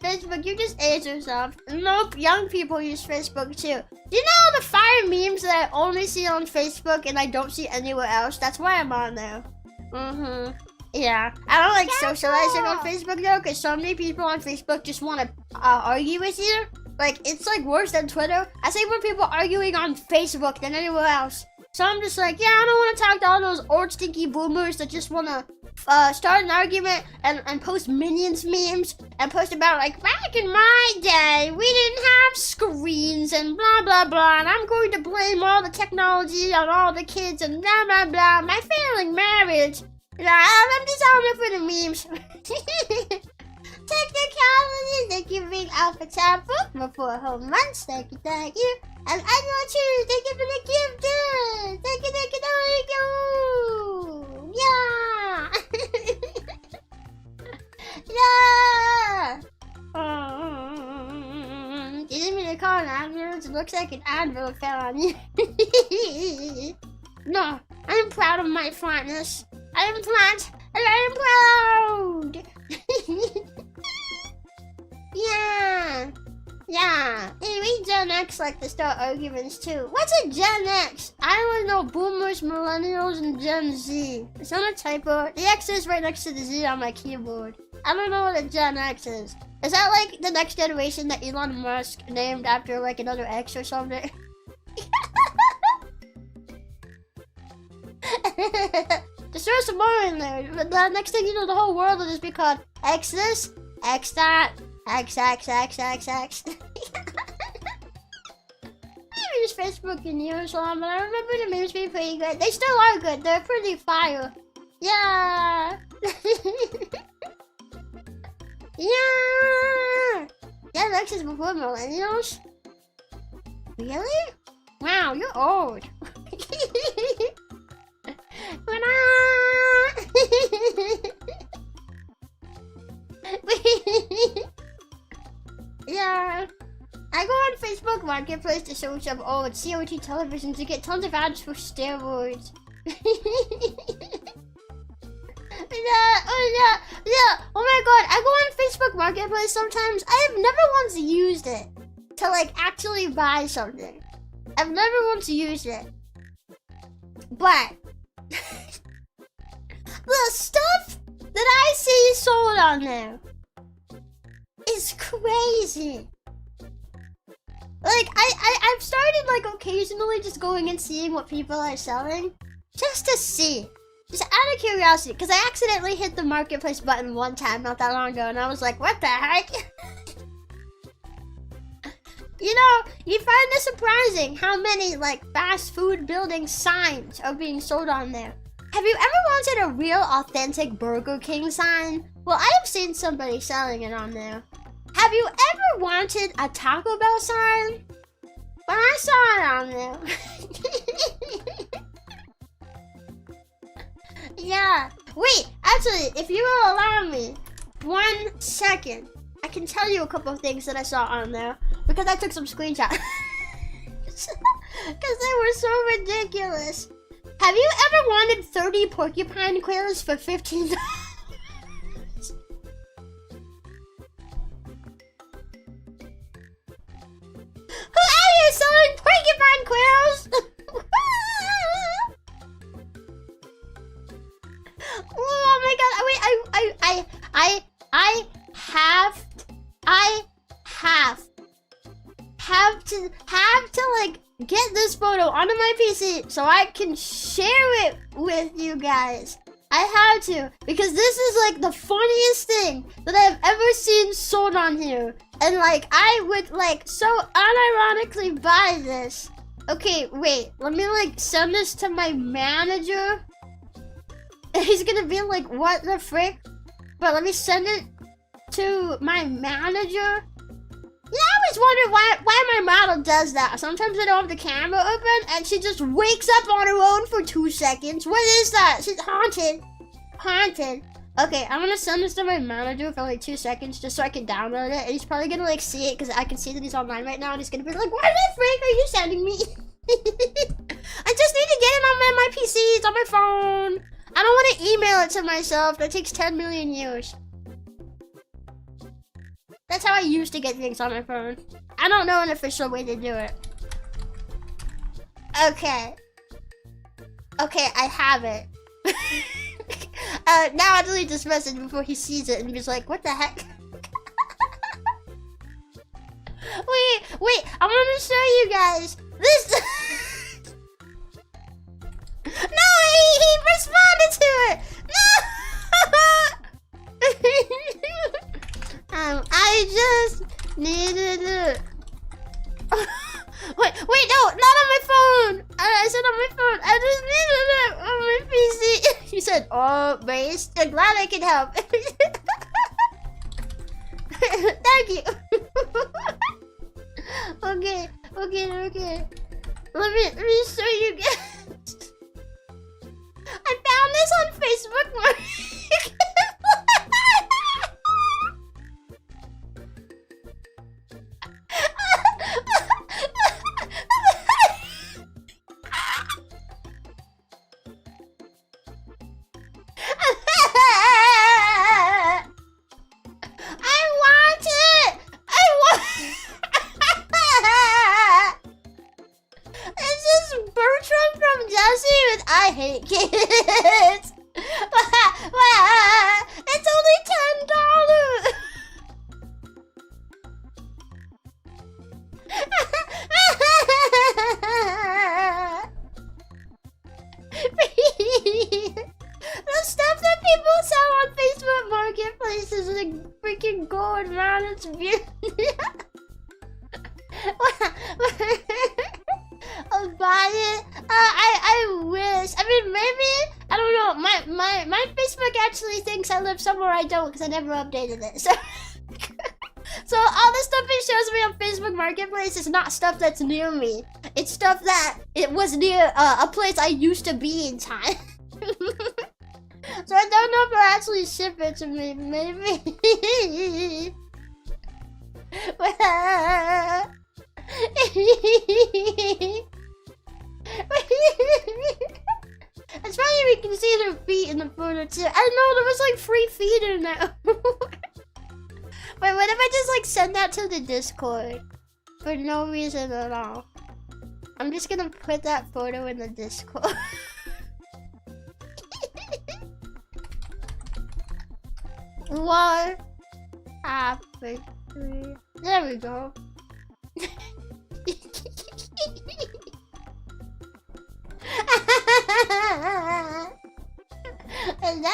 Facebook, you just ate yourself. Nope, young people use Facebook too. Do you know all the fire memes that I only see on Facebook and I don't see anywhere else? That's why I'm on there. Yeah, I don't like socializing on Facebook though, because so many people on Facebook just want to argue with you. It's worse than Twitter. I see more people arguing on Facebook than anywhere else. So I'm just like, yeah, I don't want to talk to all those old stinky boomers that just want to start an argument and post Minions memes and post about back in my day we didn't have screens and blah blah blah, and I'm going to blame all the technology on all the kids and blah blah blah, my failing marriage. I'm just on there for the memes. Technicality, thank you for being Alpha Tampa for 4 whole months. Thank you, thank you. And annual true, thank you for the gift. Thank you, thank you, thank you. Yeah. Yeah. You didn't mean to call an ambulance. It looks like an anvil fell on you. No, I'm proud of my flatness. I am flat and I am proud. Yeah. Yeah. Hey, we Gen X like to start arguments too. What's a Gen X? I only know boomers, millennials, and Gen Z. It's not a typo. The X is right next to the Z on my keyboard. I don't know what a Gen X is. Is that like the next generation that Elon Musk named after like another X or something? Just throw some more in there. The next thing you know, the whole world will just be called X this, X that, X. I haven't used Facebook in years long, but I remember the memes being pretty good. They still are good. They're pretty fire. Yeah. Yeah. Gen X is before millennials. Really? Wow, you're old. Yeah. I go on Facebook Marketplace to search up old COT televisions to get tons of ads for steroids. Yeah. Oh my god, I go on Facebook Marketplace sometimes. I have never once used it to like actually buy something. I've never once used it. But the stuff that I see sold on there is crazy. Like I've started like occasionally just going and seeing what people are selling just to see. Just out of curiosity, because I accidentally hit the marketplace button one time not that long ago and I was like, what the heck? You know, you find it surprising how many like fast food building signs are being sold on there. Have you ever wanted a real authentic Burger King sign? Well, I have seen somebody selling it on there. Have you ever wanted a Taco Bell sign? Well, I saw it on there. Yeah. Wait, actually, if you will allow me 1 second, I can tell you a couple of things that I saw on there because I took some screenshots. Because they were so ridiculous. Have you ever wanted 30 porcupine quills for $15? Who are you selling porcupine quills? Oh my god! Wait, I have to like get this photo onto my PC so I can share it with you guys. I have to, because this is like the funniest thing that I've ever seen sold on here, and like I would like so unironically buy this. Okay, wait, let me like send this to my manager. He's gonna be like, what the frick? But let me send it to my manager. Yeah, I always wondered why my model does that. Sometimes I don't have the camera open and she just wakes up on her own for 2 seconds. What is that? She's haunted. Haunted. Okay, I'm gonna send this to my manager for like 2 seconds just so I can download it. And he's probably gonna like see it because I can see that he's online right now and he's gonna be like, what the frick are you sending me? I just need to get it on my PC. It's on my phone. I don't want to email it to myself. That takes 10 million years. That's how I used to get things on my phone. I don't know an official way to do it. Okay. Okay, I have it. Now I'll delete this message before he sees it and he's like, what the heck? Wait, I want to show you guys. This... No, he responded to it. No. I just needed it. Wait, no, not on my phone. I said on my phone. I just needed it on my PC. He said, oh, Mace, I'm glad I can help. thank you. Okay. Let me show you guys. I found this on Facebook Marketplace. This is Bertram from Jessie with I hate kids. It's only $10. The stuff that people sell on Facebook Marketplace is like freaking gold, man. It's beautiful. I'll buy it. I wish. I mean, maybe. I don't know. My Facebook actually thinks I live somewhere I don't because I never updated it. So, so all the stuff it shows me on Facebook Marketplace is not stuff that's near me. It's stuff that it was near a place I used to be in time. So I don't know if they'll actually ship it to me. Maybe. It's funny we can see their feet in the photo too. I know there was like free feet in there. Wait, what if I just like send that to the Discord for no reason at all? I'm just gonna put that photo in the Discord. One after three. There we go. Hello!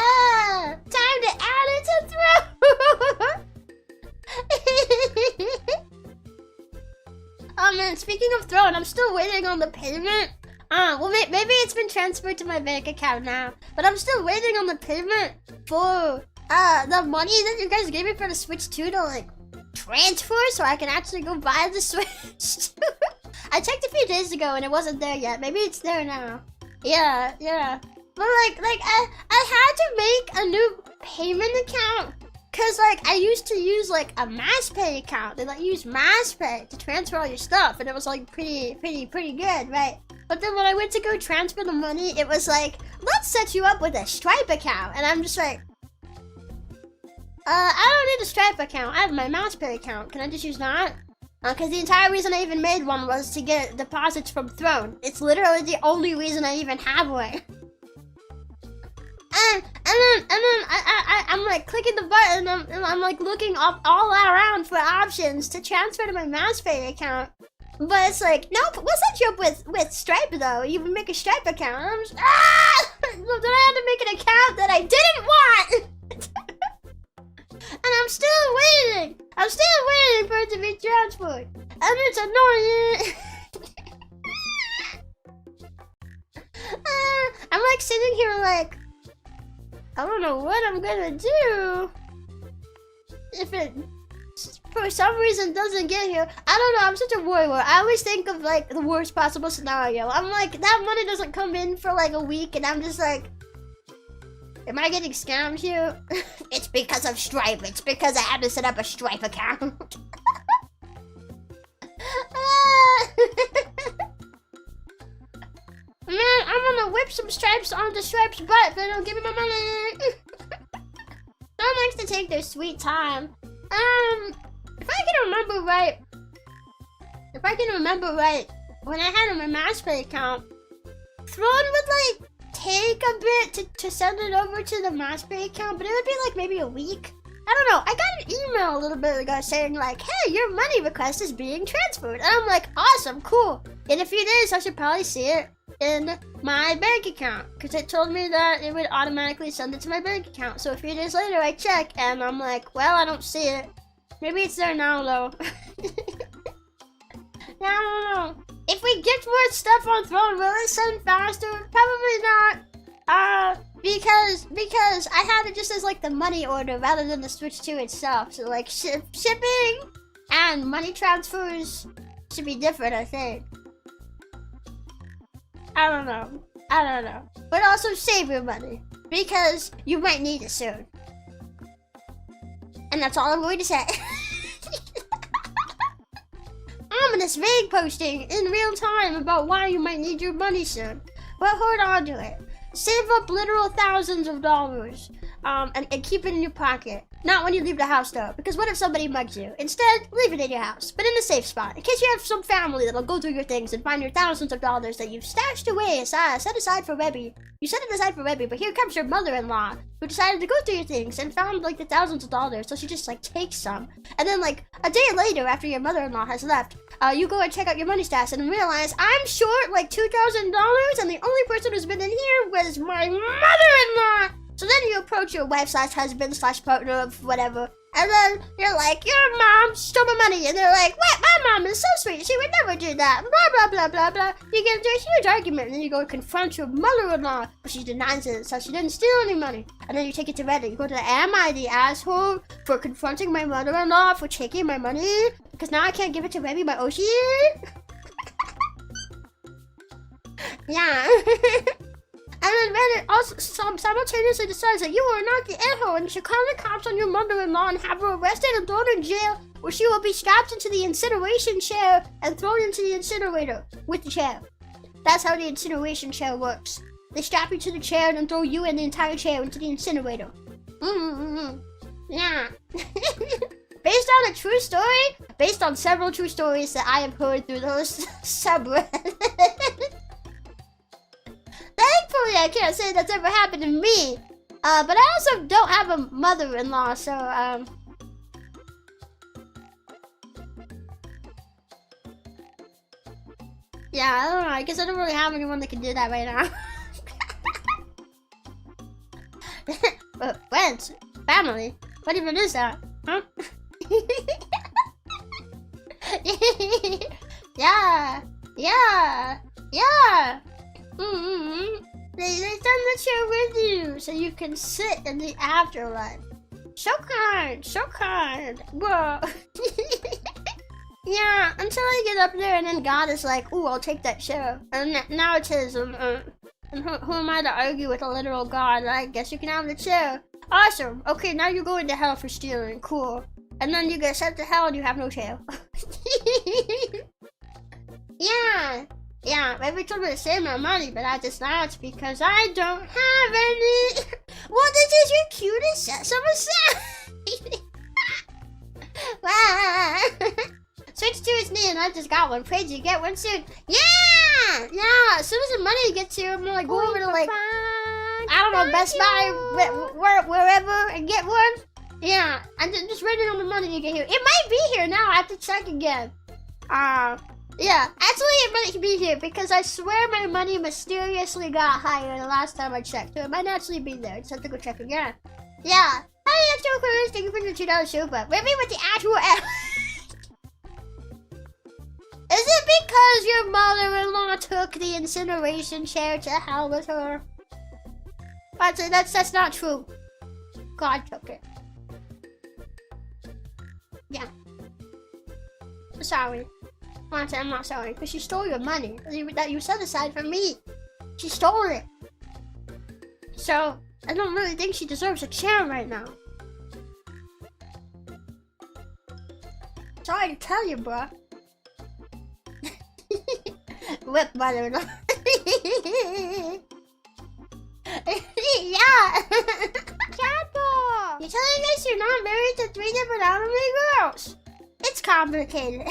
Time to add it to throw! Oh man, speaking of throne, I'm still waiting on the payment. Well maybe it's been transferred to my bank account now. But I'm still waiting on the payment for the money that you guys gave me for the Switch 2 to like transfer so I can actually go buy the Switch 2. I checked a few days ago and it wasn't there yet. Maybe it's there now. Yeah. But like I had to make a new payment account cause like I used to use like a MassPay account. They like use MassPay to transfer all your stuff and it was like pretty good, right? But then when I went to go transfer the money, it was like, let's set you up with a Stripe account. And I'm just like, I don't need a Stripe account. I have my MassPay account. Can I just use that? Because the entire reason I even made one was to get deposits from Throne. It's literally the only reason I even have one. And then I'm like clicking the button and I'm like looking up all around for options to transfer to my MassPay account. But it's like, nope, we'll set you up with Stripe though. You can make a Stripe account. And I'm just, then I had to make an account that I didn't want. And I'm still waiting. I'm still waiting for it to be transferred. And it's annoying. I'm like sitting here like, I don't know what I'm gonna do. If it, for some reason, doesn't get here. I don't know, I'm such a warrior. I always think of like the worst possible scenario. I'm like, that money doesn't come in for like a week and I'm just like, am I getting scammed here? It's because of Stripe. It's because I had to set up a Stripe account. Man, I'm gonna whip some stripes onto Stripe's butt if they don't give me my money. Someone likes to take their sweet time. If I can remember right, when I had my MassPay account, Throne would like take a bit to send it over to the MassPay account, but it would be like maybe a week. I don't know. I got an email a little bit ago saying like, hey, your money request is being transferred. And I'm like, awesome, cool. In a few days, I should probably see it in my bank account because it told me that it would automatically send it to my bank account. So a few days later, I check and I'm like, well, I don't see it. Maybe it's there now though. I don't know. If we get more stuff on Throne, will it send faster? Probably not. because I had it just as like the money order rather than the Switch 2 itself. So like shipping and money transfers should be different, I think. I don't know. But also save your money because you might need it soon. And that's all I'm going to say. Ominous vague posting in real time about why you might need your money soon. But hold on to it. Save up literal thousands of dollars and keep it in your pocket. Not when you leave the house though, because what if somebody mugs you? Instead, leave it in your house, but in a safe spot, in case you have some family that'll go through your things and find your thousands of dollars that you've stashed away, set aside for Rebby. You set it aside for Rebby, but here comes your mother-in-law, who decided to go through your things and found like the thousands of dollars, so she just like takes some. And then like a day later, after your mother-in-law has left, you go and check out your money stash and realize I'm short like $2,000 and the only person who's been in here was my mother-in-law. So then you approach your wife slash husband slash partner of whatever, and then you're like, your mom stole my money, and they're like, what? My mom is so sweet, she would never do that, blah, blah, blah, blah, blah. You get into a huge argument, and then you go confront your mother-in-law, but she denies it, so she didn't steal any money. And then you take it to Reddit, you go to the, am I the asshole for confronting my mother-in-law for taking my money? Because now I can't give it to Rebby, my Oshi? Yeah. And then Reddit also simultaneously decides that you are not the a-hole and you should call the cops on your mother-in-law and have her arrested and thrown in jail, where she will be strapped into the incineration chair and thrown into the incinerator with the chair. That's how the incineration chair works. They strap you to the chair and then throw you and the entire chair into the incinerator. Yeah. Based on a true story, based on several true stories that I have heard through those subreddits. Thankfully, I can't say that's ever happened to me. But I also don't have a mother-in-law, so, yeah, I don't know. I guess I don't really have anyone that can do that right now. But friends, family, what even is that? Huh? Yeah. They done the chair with you so you can sit in the afterlife. So kind. Whoa. Yeah, until I get up there and then God is like, ooh, I'll take that chair. And now it says, and who am I to argue with a literal God? I guess you can have the chair. Awesome. Okay, now you're going to hell for stealing. Cool. And then you get sent to hell and you have no chair. Yeah, Rebby told me to save my money, but I just not because I don't have any. Well, this is your cutest sense of a Switch 2 is me and I just got one. Pray you get one soon. Yeah, as soon as the money gets here, I'm gonna go over to like, I don't know, Best Buy, wherever, and get one. Yeah, I'm just waiting on the money to get here. It might be here now, I have to check again. Yeah, actually it might be here because I swear my money mysteriously got higher the last time I checked. So it might actually be there. Just have to go check again. Yeah. Hi, Extra Aquarius. Thank you for the $2 super. Rebby with the actual F. Is it because your mother-in-law took the incineration chair to hell with her? But that's not true. God took it. Yeah. Sorry. Honestly, I'm not sorry, because she stole your money that you set aside for me. She stole it. So, I don't really think she deserves a chair right now. Sorry to tell you, bro. Whip mother-in-law. Yeah. Chapo! You're telling us you're not married to 3 different anime girls? It's complicated.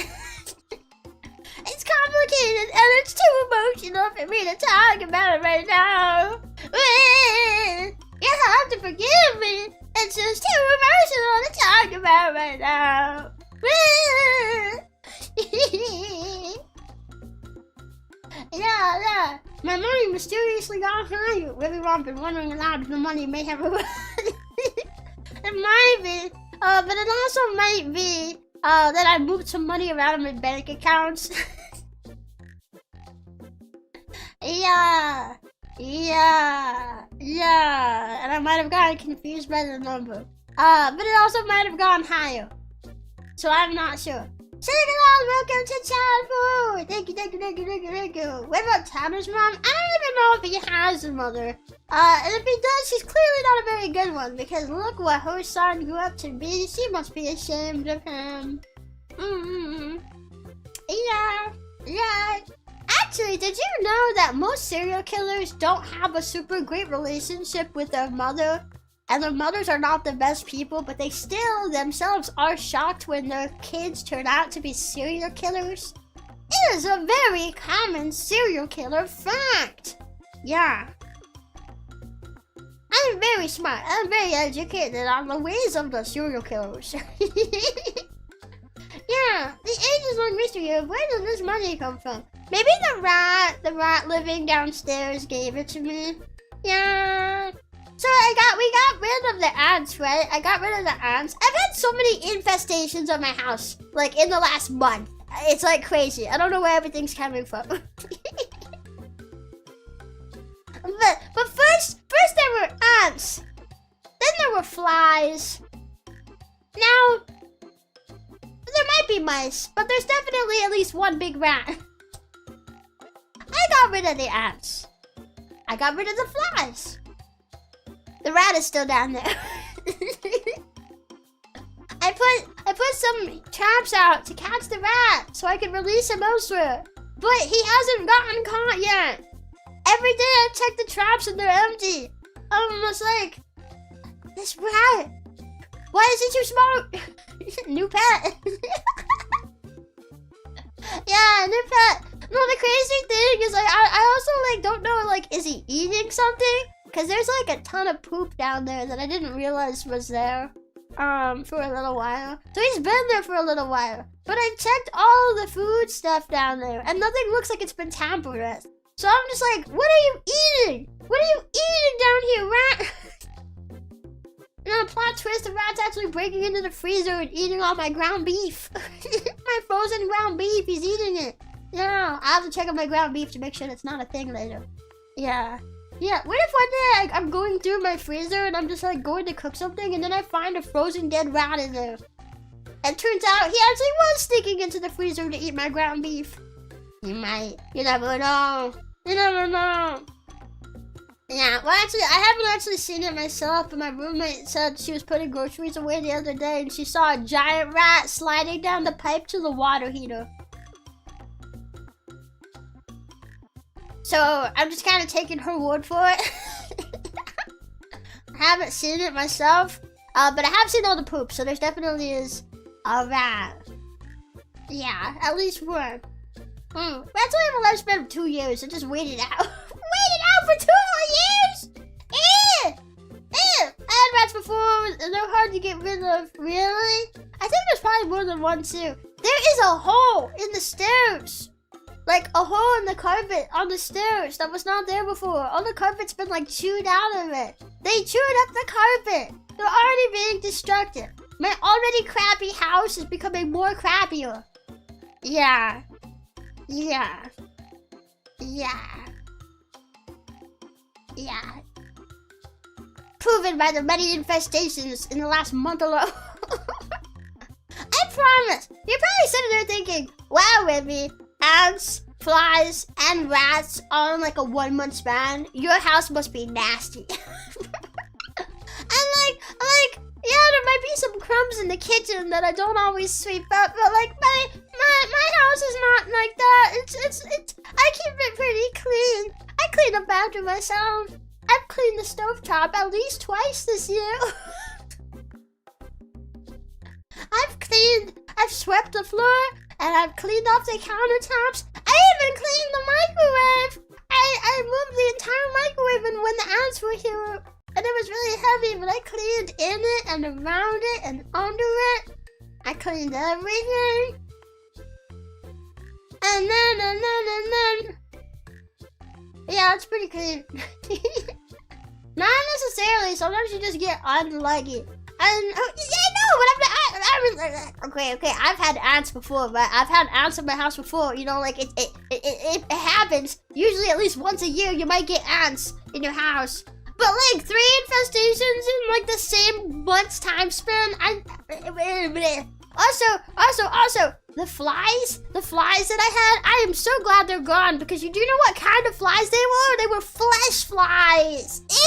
It's complicated and it's too emotional for me to talk about it right now. You have to forgive me. It's just too emotional to talk about right now. Yeah. My money mysteriously got higher. Really Rompin wondering aloud if the money may have arrived. It might be, but it also might be that I moved some money around in my bank accounts. Yeah. Yeah, and I might have gotten confused by the number. But it also might have gone higher. So I'm not sure. Hello, welcome to Child Food! Thank you. What about Tanner's mom? I don't even know if he has a mother. And if he does, she's clearly not a very good one, because look what her son grew up to be. She must be ashamed of him. Yeah. Actually, did you know that most serial killers don't have a super great relationship with their mother? And their mothers are not the best people, but they still themselves are shocked when their kids turn out to be serial killers? It is a very common serial killer fact. Yeah. I'm very smart. I'm very educated on the ways of the serial killers. Yeah, the ages-long mystery of where does this money come from? Maybe the rat living downstairs gave it to me. Yeah. So we got rid of the ants, right? I got rid of the ants. I've had so many infestations of my house, like in the last month. It's like crazy. I don't know where everything's coming from. But first there were ants. Then there were flies. Now there might be mice, but there's definitely at least one big rat. I got rid of the ants. I got rid of the flies. The rat is still down there. I put some traps out to catch the rat so I could release him elsewhere. But he hasn't gotten caught yet. Every day I check the traps and they're empty. I'm almost like, this rat, why is he too smart? New pet. Yeah, new pet. No, the crazy thing is like I also like don't know, like, is he eating something? Cause there's like a ton of poop down there that I didn't realize was there for a little while. So he's been there for a little while. But I checked all the food stuff down there and nothing looks like it's been tampered with. So I'm just like, what are you eating? What are you eating down here, rat? And on a plot twist, the rat's actually breaking into the freezer and eating all my ground beef. My frozen ground beef, he's eating it. Yeah, I have to check on my ground beef to make sure it's not a thing later. Yeah, what if one day I'm going through my freezer and I'm just like going to cook something and then I find a frozen dead rat in there? And turns out he actually was sneaking into the freezer to eat my ground beef. You might. You never know. You never know. Yeah, well actually, I haven't actually seen it myself, but my roommate said she was putting groceries away the other day and she saw a giant rat sliding down the pipe to the water heater. So, I'm just kind of taking her word for it. I haven't seen it myself, but I have seen all the poop, so there definitely is a rat. Yeah, at least one. Rats only have a lifespan of 2 years, so just wait it out. Wait it out for 2 more years? I had rats before, and they're hard to get rid of. Really? I think there's probably more than one too. There is a hole in the stairs. Like a hole in the carpet on the stairs that was not there before. All the carpet's been like chewed out of it. They chewed up the carpet. They're already being destructive. My already crappy house is becoming more crappier. Yeah. Proven by the many infestations in the last month alone. I promise. You're probably sitting there thinking, wow, Reby, ants, flies, and rats all in like a 1 month span. Your house must be nasty. And like, yeah, there might be some crumbs in the kitchen that I don't always sweep up, but like my house is not like that. It's I keep it pretty clean. I clean up after myself. I've cleaned the stovetop at least twice this year. I've swept the floor, and I've cleaned off the countertops. I even cleaned the microwave. I moved the entire microwave and when the ants were here, and it was really heavy, but I cleaned in it and around it and under it. I cleaned everything. And then. Yeah, it's pretty clean. Not necessarily. Sometimes you just get unlucky. And yeah, no, but Okay, I've had ants before, but I've had ants in my house before. You know, like it happens. Usually, at least once a year, you might get ants in your house. But like 3 infestations in like the same month's time span. Also, the flies that I had. I am so glad they're gone because you do know what kind of flies they were? They were flesh flies. Ew!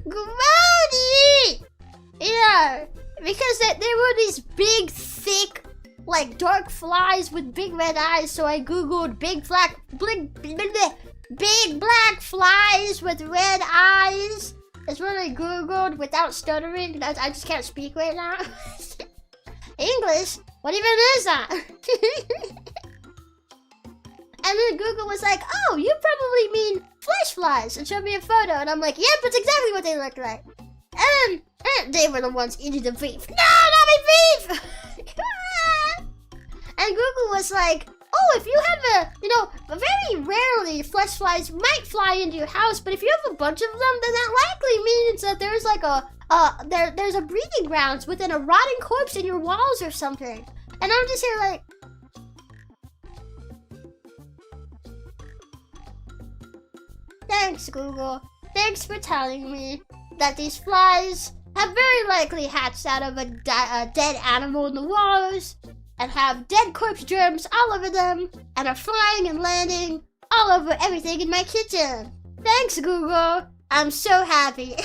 Grody! Yeah, because they were these big, thick, like dark flies with big red eyes. So I googled big black flies with red eyes. That's what I googled without stuttering. I just can't speak right now. English? What even is that? And then Google was like, oh, you probably mean flesh flies, and showed me a photo, and I'm like, yep, that's exactly what they look like. And they were the ones eating the beef. No, not my beef! And Google was like, oh, if you have very rarely flesh flies might fly into your house, but if you have a bunch of them, then that likely means that there's like there's a breeding grounds within a rotting corpse in your walls or something. And I'm just here like, thanks, Google. Thanks for telling me that these flies have very likely hatched out of a dead animal in the walls and have dead corpse germs all over them and are flying and landing all over everything in my kitchen. Thanks, Google. I'm so happy.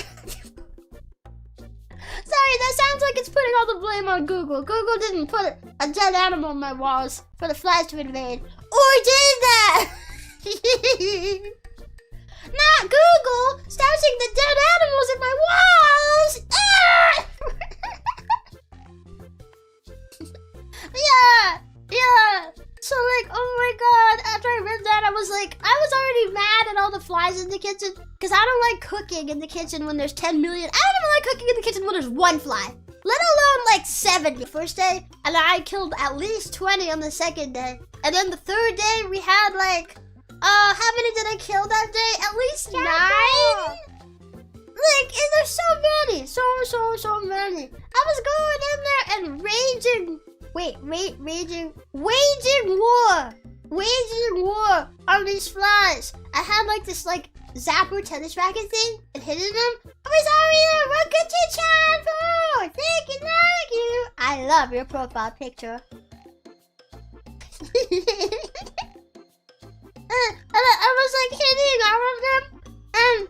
Sorry, that sounds like it's putting all the blame on Google. Google didn't put a dead animal in my walls for the flies to invade. Or did that? Not Google! Stop seeing the dead animals in my walls! Ah! Yeah. So like, oh my god, after I read that, I was already mad at all the flies in the kitchen. Because I don't like cooking in the kitchen when there's 10 million. I don't even like cooking in the kitchen when there's 1 fly. Let alone like 7 the first day. And I killed at least 20 on the second day. And then the third day, we had like, how many did I kill that day? At least 9? Like, and there's so many. So many. I was going in there and waging war on these flies. I had like this like zapper tennis racket thing and hitting them. Oh, sorry, welcome to channel. Thank you. I love your profile picture. I was like hitting all of them, and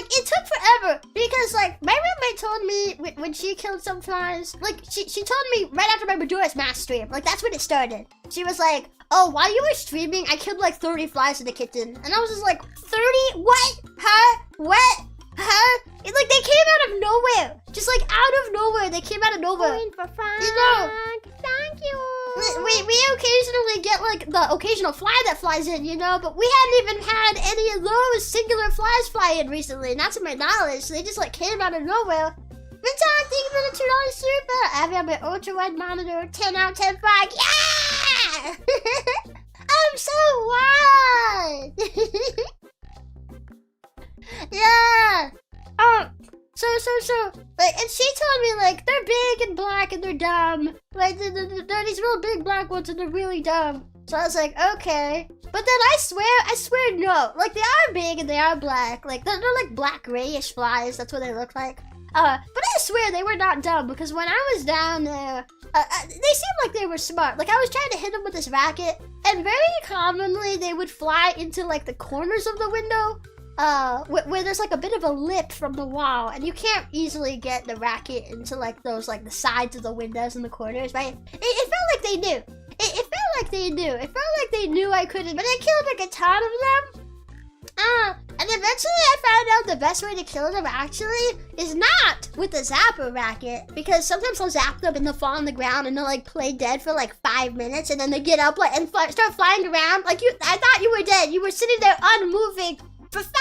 like it took forever because like my roommate told me when she killed some flies, like she told me right after my Majora's Mask stream, like that's when it started. She was like, oh, while you were streaming, I killed like 30 flies in the kitchen, and I was just like, 30? What? Huh? What? Huh? It's like they came out of nowhere, just like out of nowhere. They came out of nowhere. Going for fun. You know. Thank you. We occasionally get like the occasional fly that flies in, you know, but we hadn't even had any of those singular flies fly in recently, not to my knowledge. So they just like came out of nowhere. Meantime, thank you for the $2 super. I have my ultra wide monitor, 10 out, 10 5. Yeah! I'm so wide. Yeah. So, like, and she told me, like, they're big and black and they're dumb. Like, they're these real big black ones and they're really dumb. So I was like, okay. But then I swear no. Like, they are big and they are black. Like, they're like black grayish flies. That's what they look like. But I swear they were not dumb because when I was down there, they seemed like they were smart. Like, I was trying to hit them with this racket, and very commonly they would fly into, like, the corners of the window. Where there's like a bit of a lip from the wall, and you can't easily get the racket into like those like the sides of the windows and the corners, right? It felt like they knew. It felt like they knew. It felt like they knew I couldn't. But I killed like a ton of them. And eventually I found out the best way to kill them actually is not with the zapper racket, because sometimes I'll zap them and they'll fall on the ground and they'll like play dead for like 5 minutes, and then they get up like and start flying around like you. I thought you were dead. You were sitting there unmoving for 5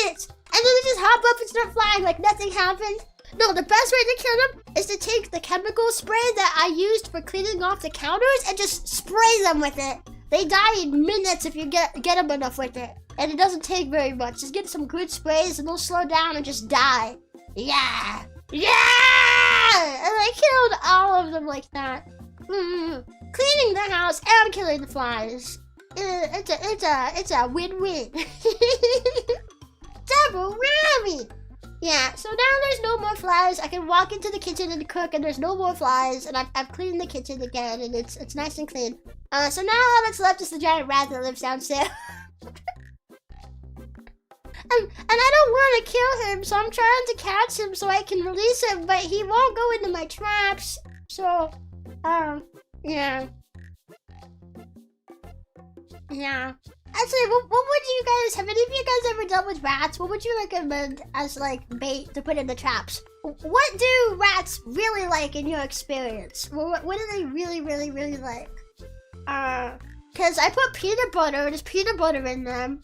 minutes, and then they just hop up and start flying like nothing happened. No, the best way to kill them is to take the chemical spray that I used for cleaning off the counters and just spray them with it. They die in minutes if you get them enough with it. And it doesn't take very much. Just get some good sprays and they'll slow down and just die. Yeah! Yeah! Yeah, and I killed all of them like that. Cleaning the house and killing the flies. It's a win-win. Double whammy. Yeah, so now there's no more flies. I can walk into the kitchen and cook, and there's no more flies. And I've cleaned the kitchen again, and it's nice and clean. So now all that's left is the giant rat that lives downstairs. And I don't want to kill him, so I'm trying to catch him so I can release him, but he won't go into my traps. So, yeah. Yeah. Actually, what would you guys, have any of you guys ever dealt with rats? What would you recommend as, like, bait to put in the traps? What do rats really like in your experience? What do they really, really, really like? Cause I put peanut butter, there's peanut butter in them,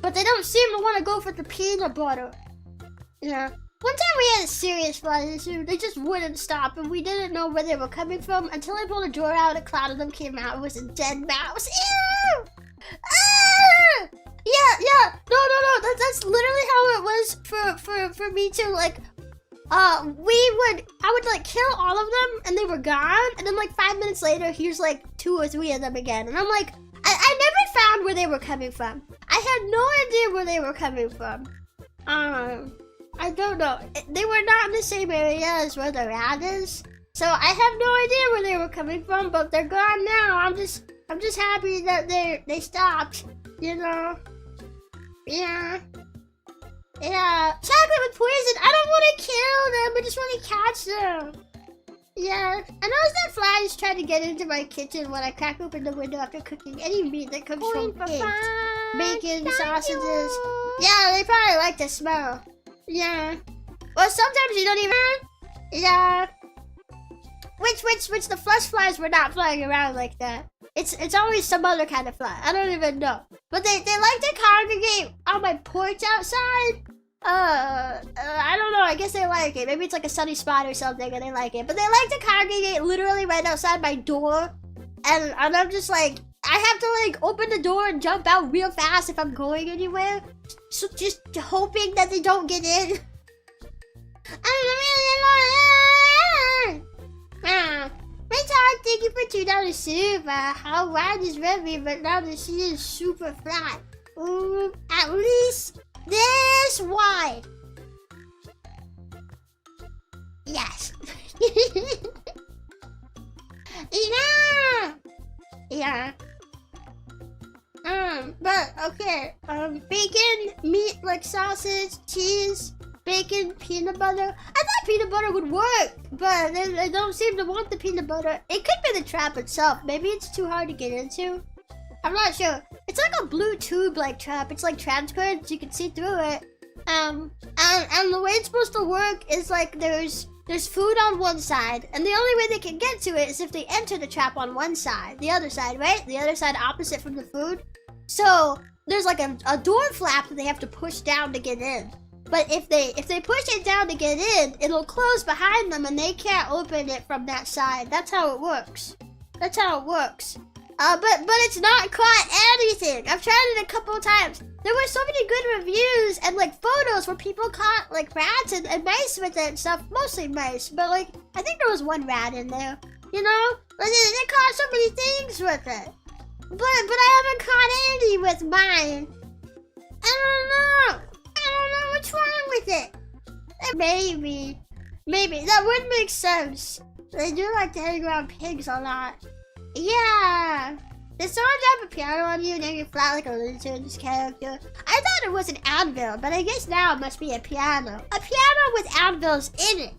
but they don't seem to want to go for the peanut butter. Yeah. One time we had a serious fly issue, they just wouldn't stop, and we didn't know where they were coming from until I pulled a drawer out, a cloud of them came out, it was a dead mouse. Ew! Ah! Yeah, no, that's literally how it was for me to, like, I would like kill all of them and they were gone, and then like 5 minutes later here's like 2 or 3 of them again, and I'm like, I never found where they were coming from. I had no idea where they were coming from. I don't know. They were not in the same area as where the rat is, so I have no idea where they were coming from, but they're gone now. I'm just happy that they stopped, you know? Yeah. Yeah. Chocolate with poison. I don't want to kill them. I just want to catch them. Yeah. I noticed that flies try to get into my kitchen when I crack open the window after cooking any meat that comes from pigs. Bacon, sausages. Yeah, they probably like the smell. Yeah. Well, sometimes you don't even... Yeah. Which the flush flies were not flying around like that. It's always some other kind of fly. I don't even know. But they like to congregate on my porch outside. I don't know. I guess they like it. Maybe it's like a sunny spot or something and they like it. But they like to congregate literally right outside my door. And I'm just like, I have to like open the door and jump out real fast if I'm going anywhere. So just hoping that they don't get in. Todd, thank you for $2 super. How wide is Rebby, but now the sea is super flat. At least this wide. Yes. Yeah. Yeah. But okay. Bacon, meat like sausage, cheese, bacon, peanut butter. I thought peanut butter would work, but they don't seem to want the peanut butter. It could be the trap itself. Maybe it's too hard to get into. I'm not sure. It's like a blue tube-like trap. It's like transparent, so you can see through it. And the way it's supposed to work is like there's food on one side, and the only way they can get to it is if they enter the trap on one side. The other side, right? The other side opposite from the food. So there's like a door flap that they have to push down to get in. But if they push it down to get in, it'll close behind them and they can't open it from that side. That's how it works. That's how it works. But it's not caught anything. I've tried it a couple of times. There were so many good reviews and like photos where people caught like rats and mice with it and stuff. Mostly mice, but like I think there was one rat in there. You know? Like, they caught so many things with it. But I haven't caught any with mine. I don't know what's wrong with it. Maybe that would make sense. They do like to hang around pigs a lot. Yeah. Did someone drop a piano on you and then you flat like a loser in this character? I thought it was an anvil, but I guess now it must be a piano. A piano with anvils in it.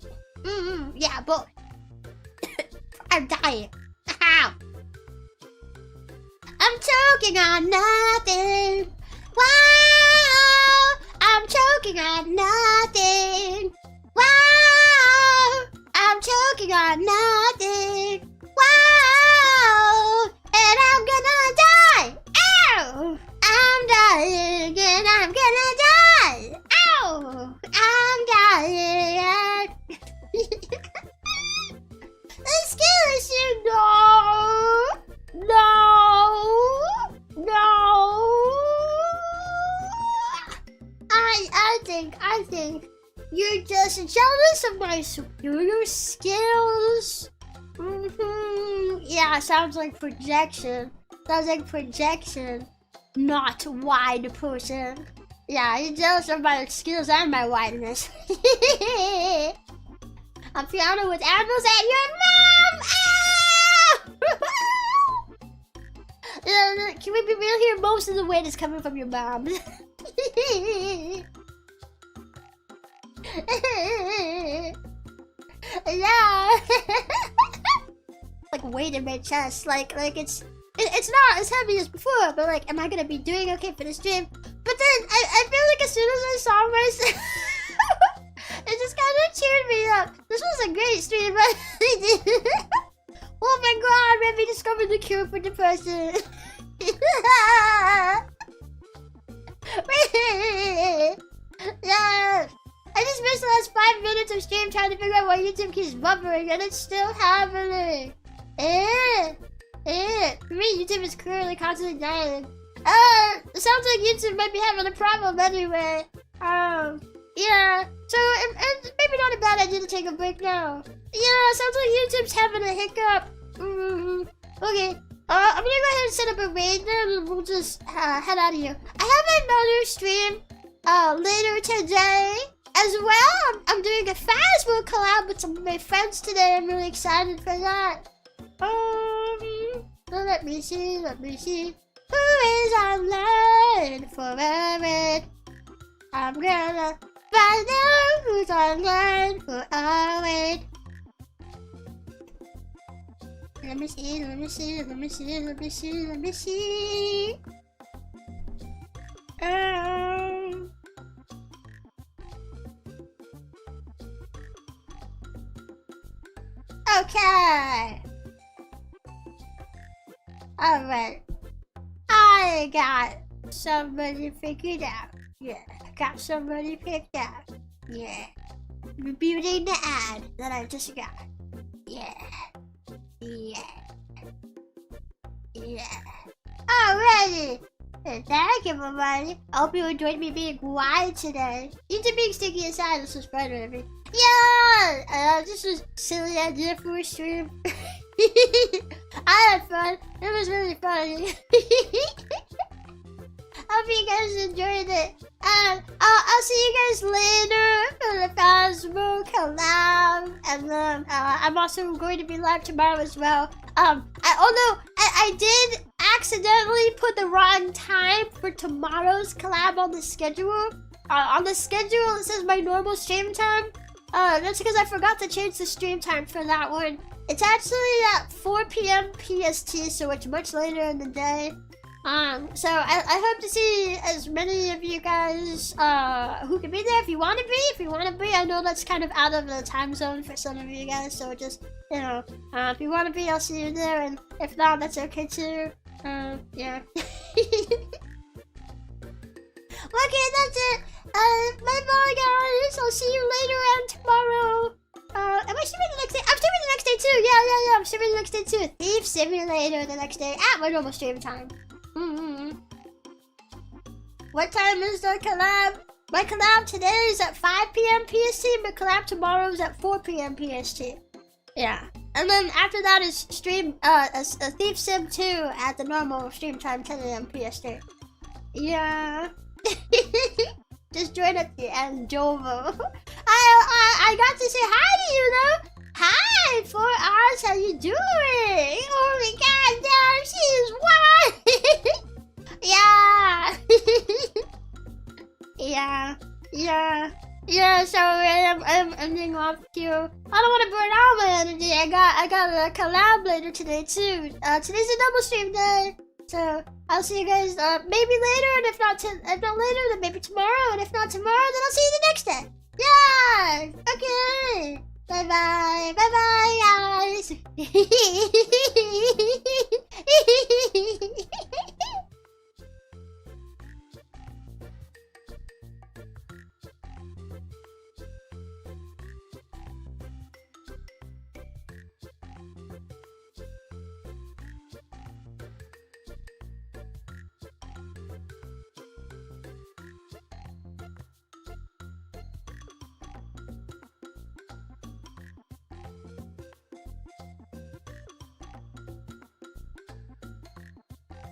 Yeah, but I'm dying. Ow. I'm choking on nothing. Wow. I'm choking on nothing. Wow. I'm choking on nothing. Wow. And I'm gonna die. Ow. I'm dying and I'm gonna die. Ow. I'm dying. The skeleton, no. I think you're just jealous jealous of my superior skills. Yeah, sounds like projection. Sounds like projection, not wide person. Yeah, you're jealous of my skills and my wideness. I'm piano with animals and your mom! Ah! Can we be real here? Most of the weight is coming from your mom. Yeah. Like weight in my chest, like it's not as heavy as before, but like, am I gonna be doing okay for the stream? But then I feel like as soon as I saw myself, it just kind of cheered me up. This was a great stream. Oh my god, Rebby discovered the cure for depression. Yeah. I just missed the last 5 minutes of stream trying to figure out why YouTube keeps buffering, and it's still happening. For me, YouTube is currently constantly dying. It sounds like YouTube might be having a problem anyway. Yeah. So, it's maybe not a bad idea to take a break now. Yeah, sounds like YouTube's having a hiccup. Okay. I'm gonna go ahead and set up a raid then, and we'll just head out of here. I have another stream later today as well. I'm doing a Phasmo collab with some of my friends today. I'm really excited for that. Let me see. Who is online forever? I'm gonna find out who's online for hours. Let me see. Okay. Alright. I got somebody figured out. Yeah, I got somebody picked out. Yeah. Rebuilding the ad that I just got. Yeah. Alrighty. Thank you, everybody. I hope you enjoyed me being wide today. YouTube being sticky aside, this was fun with me. Yeah! This was a silly idea for a stream. I had fun. It was really funny. Hope you guys enjoyed it. I'll see you guys later for the Phasmo collab. And then I'm also going to be live tomorrow as well. I did accidentally put the wrong time for tomorrow's collab on the schedule. On the schedule it says my normal stream time. That's because I forgot to change the stream time for that one. It's actually at 4 p.m. PST, so it's much later in the day. So I hope to see as many of you guys who can be there if you want to be. I know that's kind of out of the time zone for some of you guys, so just, you know, if you want to be, I'll see you there, and if not, that's okay too. Yeah. Okay, that's it. Bye-bye, guys. I'll see you later and tomorrow. Am I streaming the next day? I'm streaming the next day too. Yeah. I'm streaming the next day too. Thief Simulator the next day at my normal stream time. What time is the collab? My collab today is at 5 p.m. PST. My collab tomorrow is at 4 p.m. PST. Yeah. And then after that is stream, a Thief Sim 2 at the normal stream time, 10 a.m. PST. Yeah. Just join at the end, Jovo. I got to say hi to you though. Hi, 4 hours, how you doing? Oh my god, damn, she is one. Yeah, so I'm ending off here. I don't want to burn out my energy. I got a collab later today too. Today's a double stream day. So I'll see you guys maybe later, and if not later, then maybe tomorrow, and if not tomorrow, then I'll see you the next day. Yeah. Okay. Bye bye guys.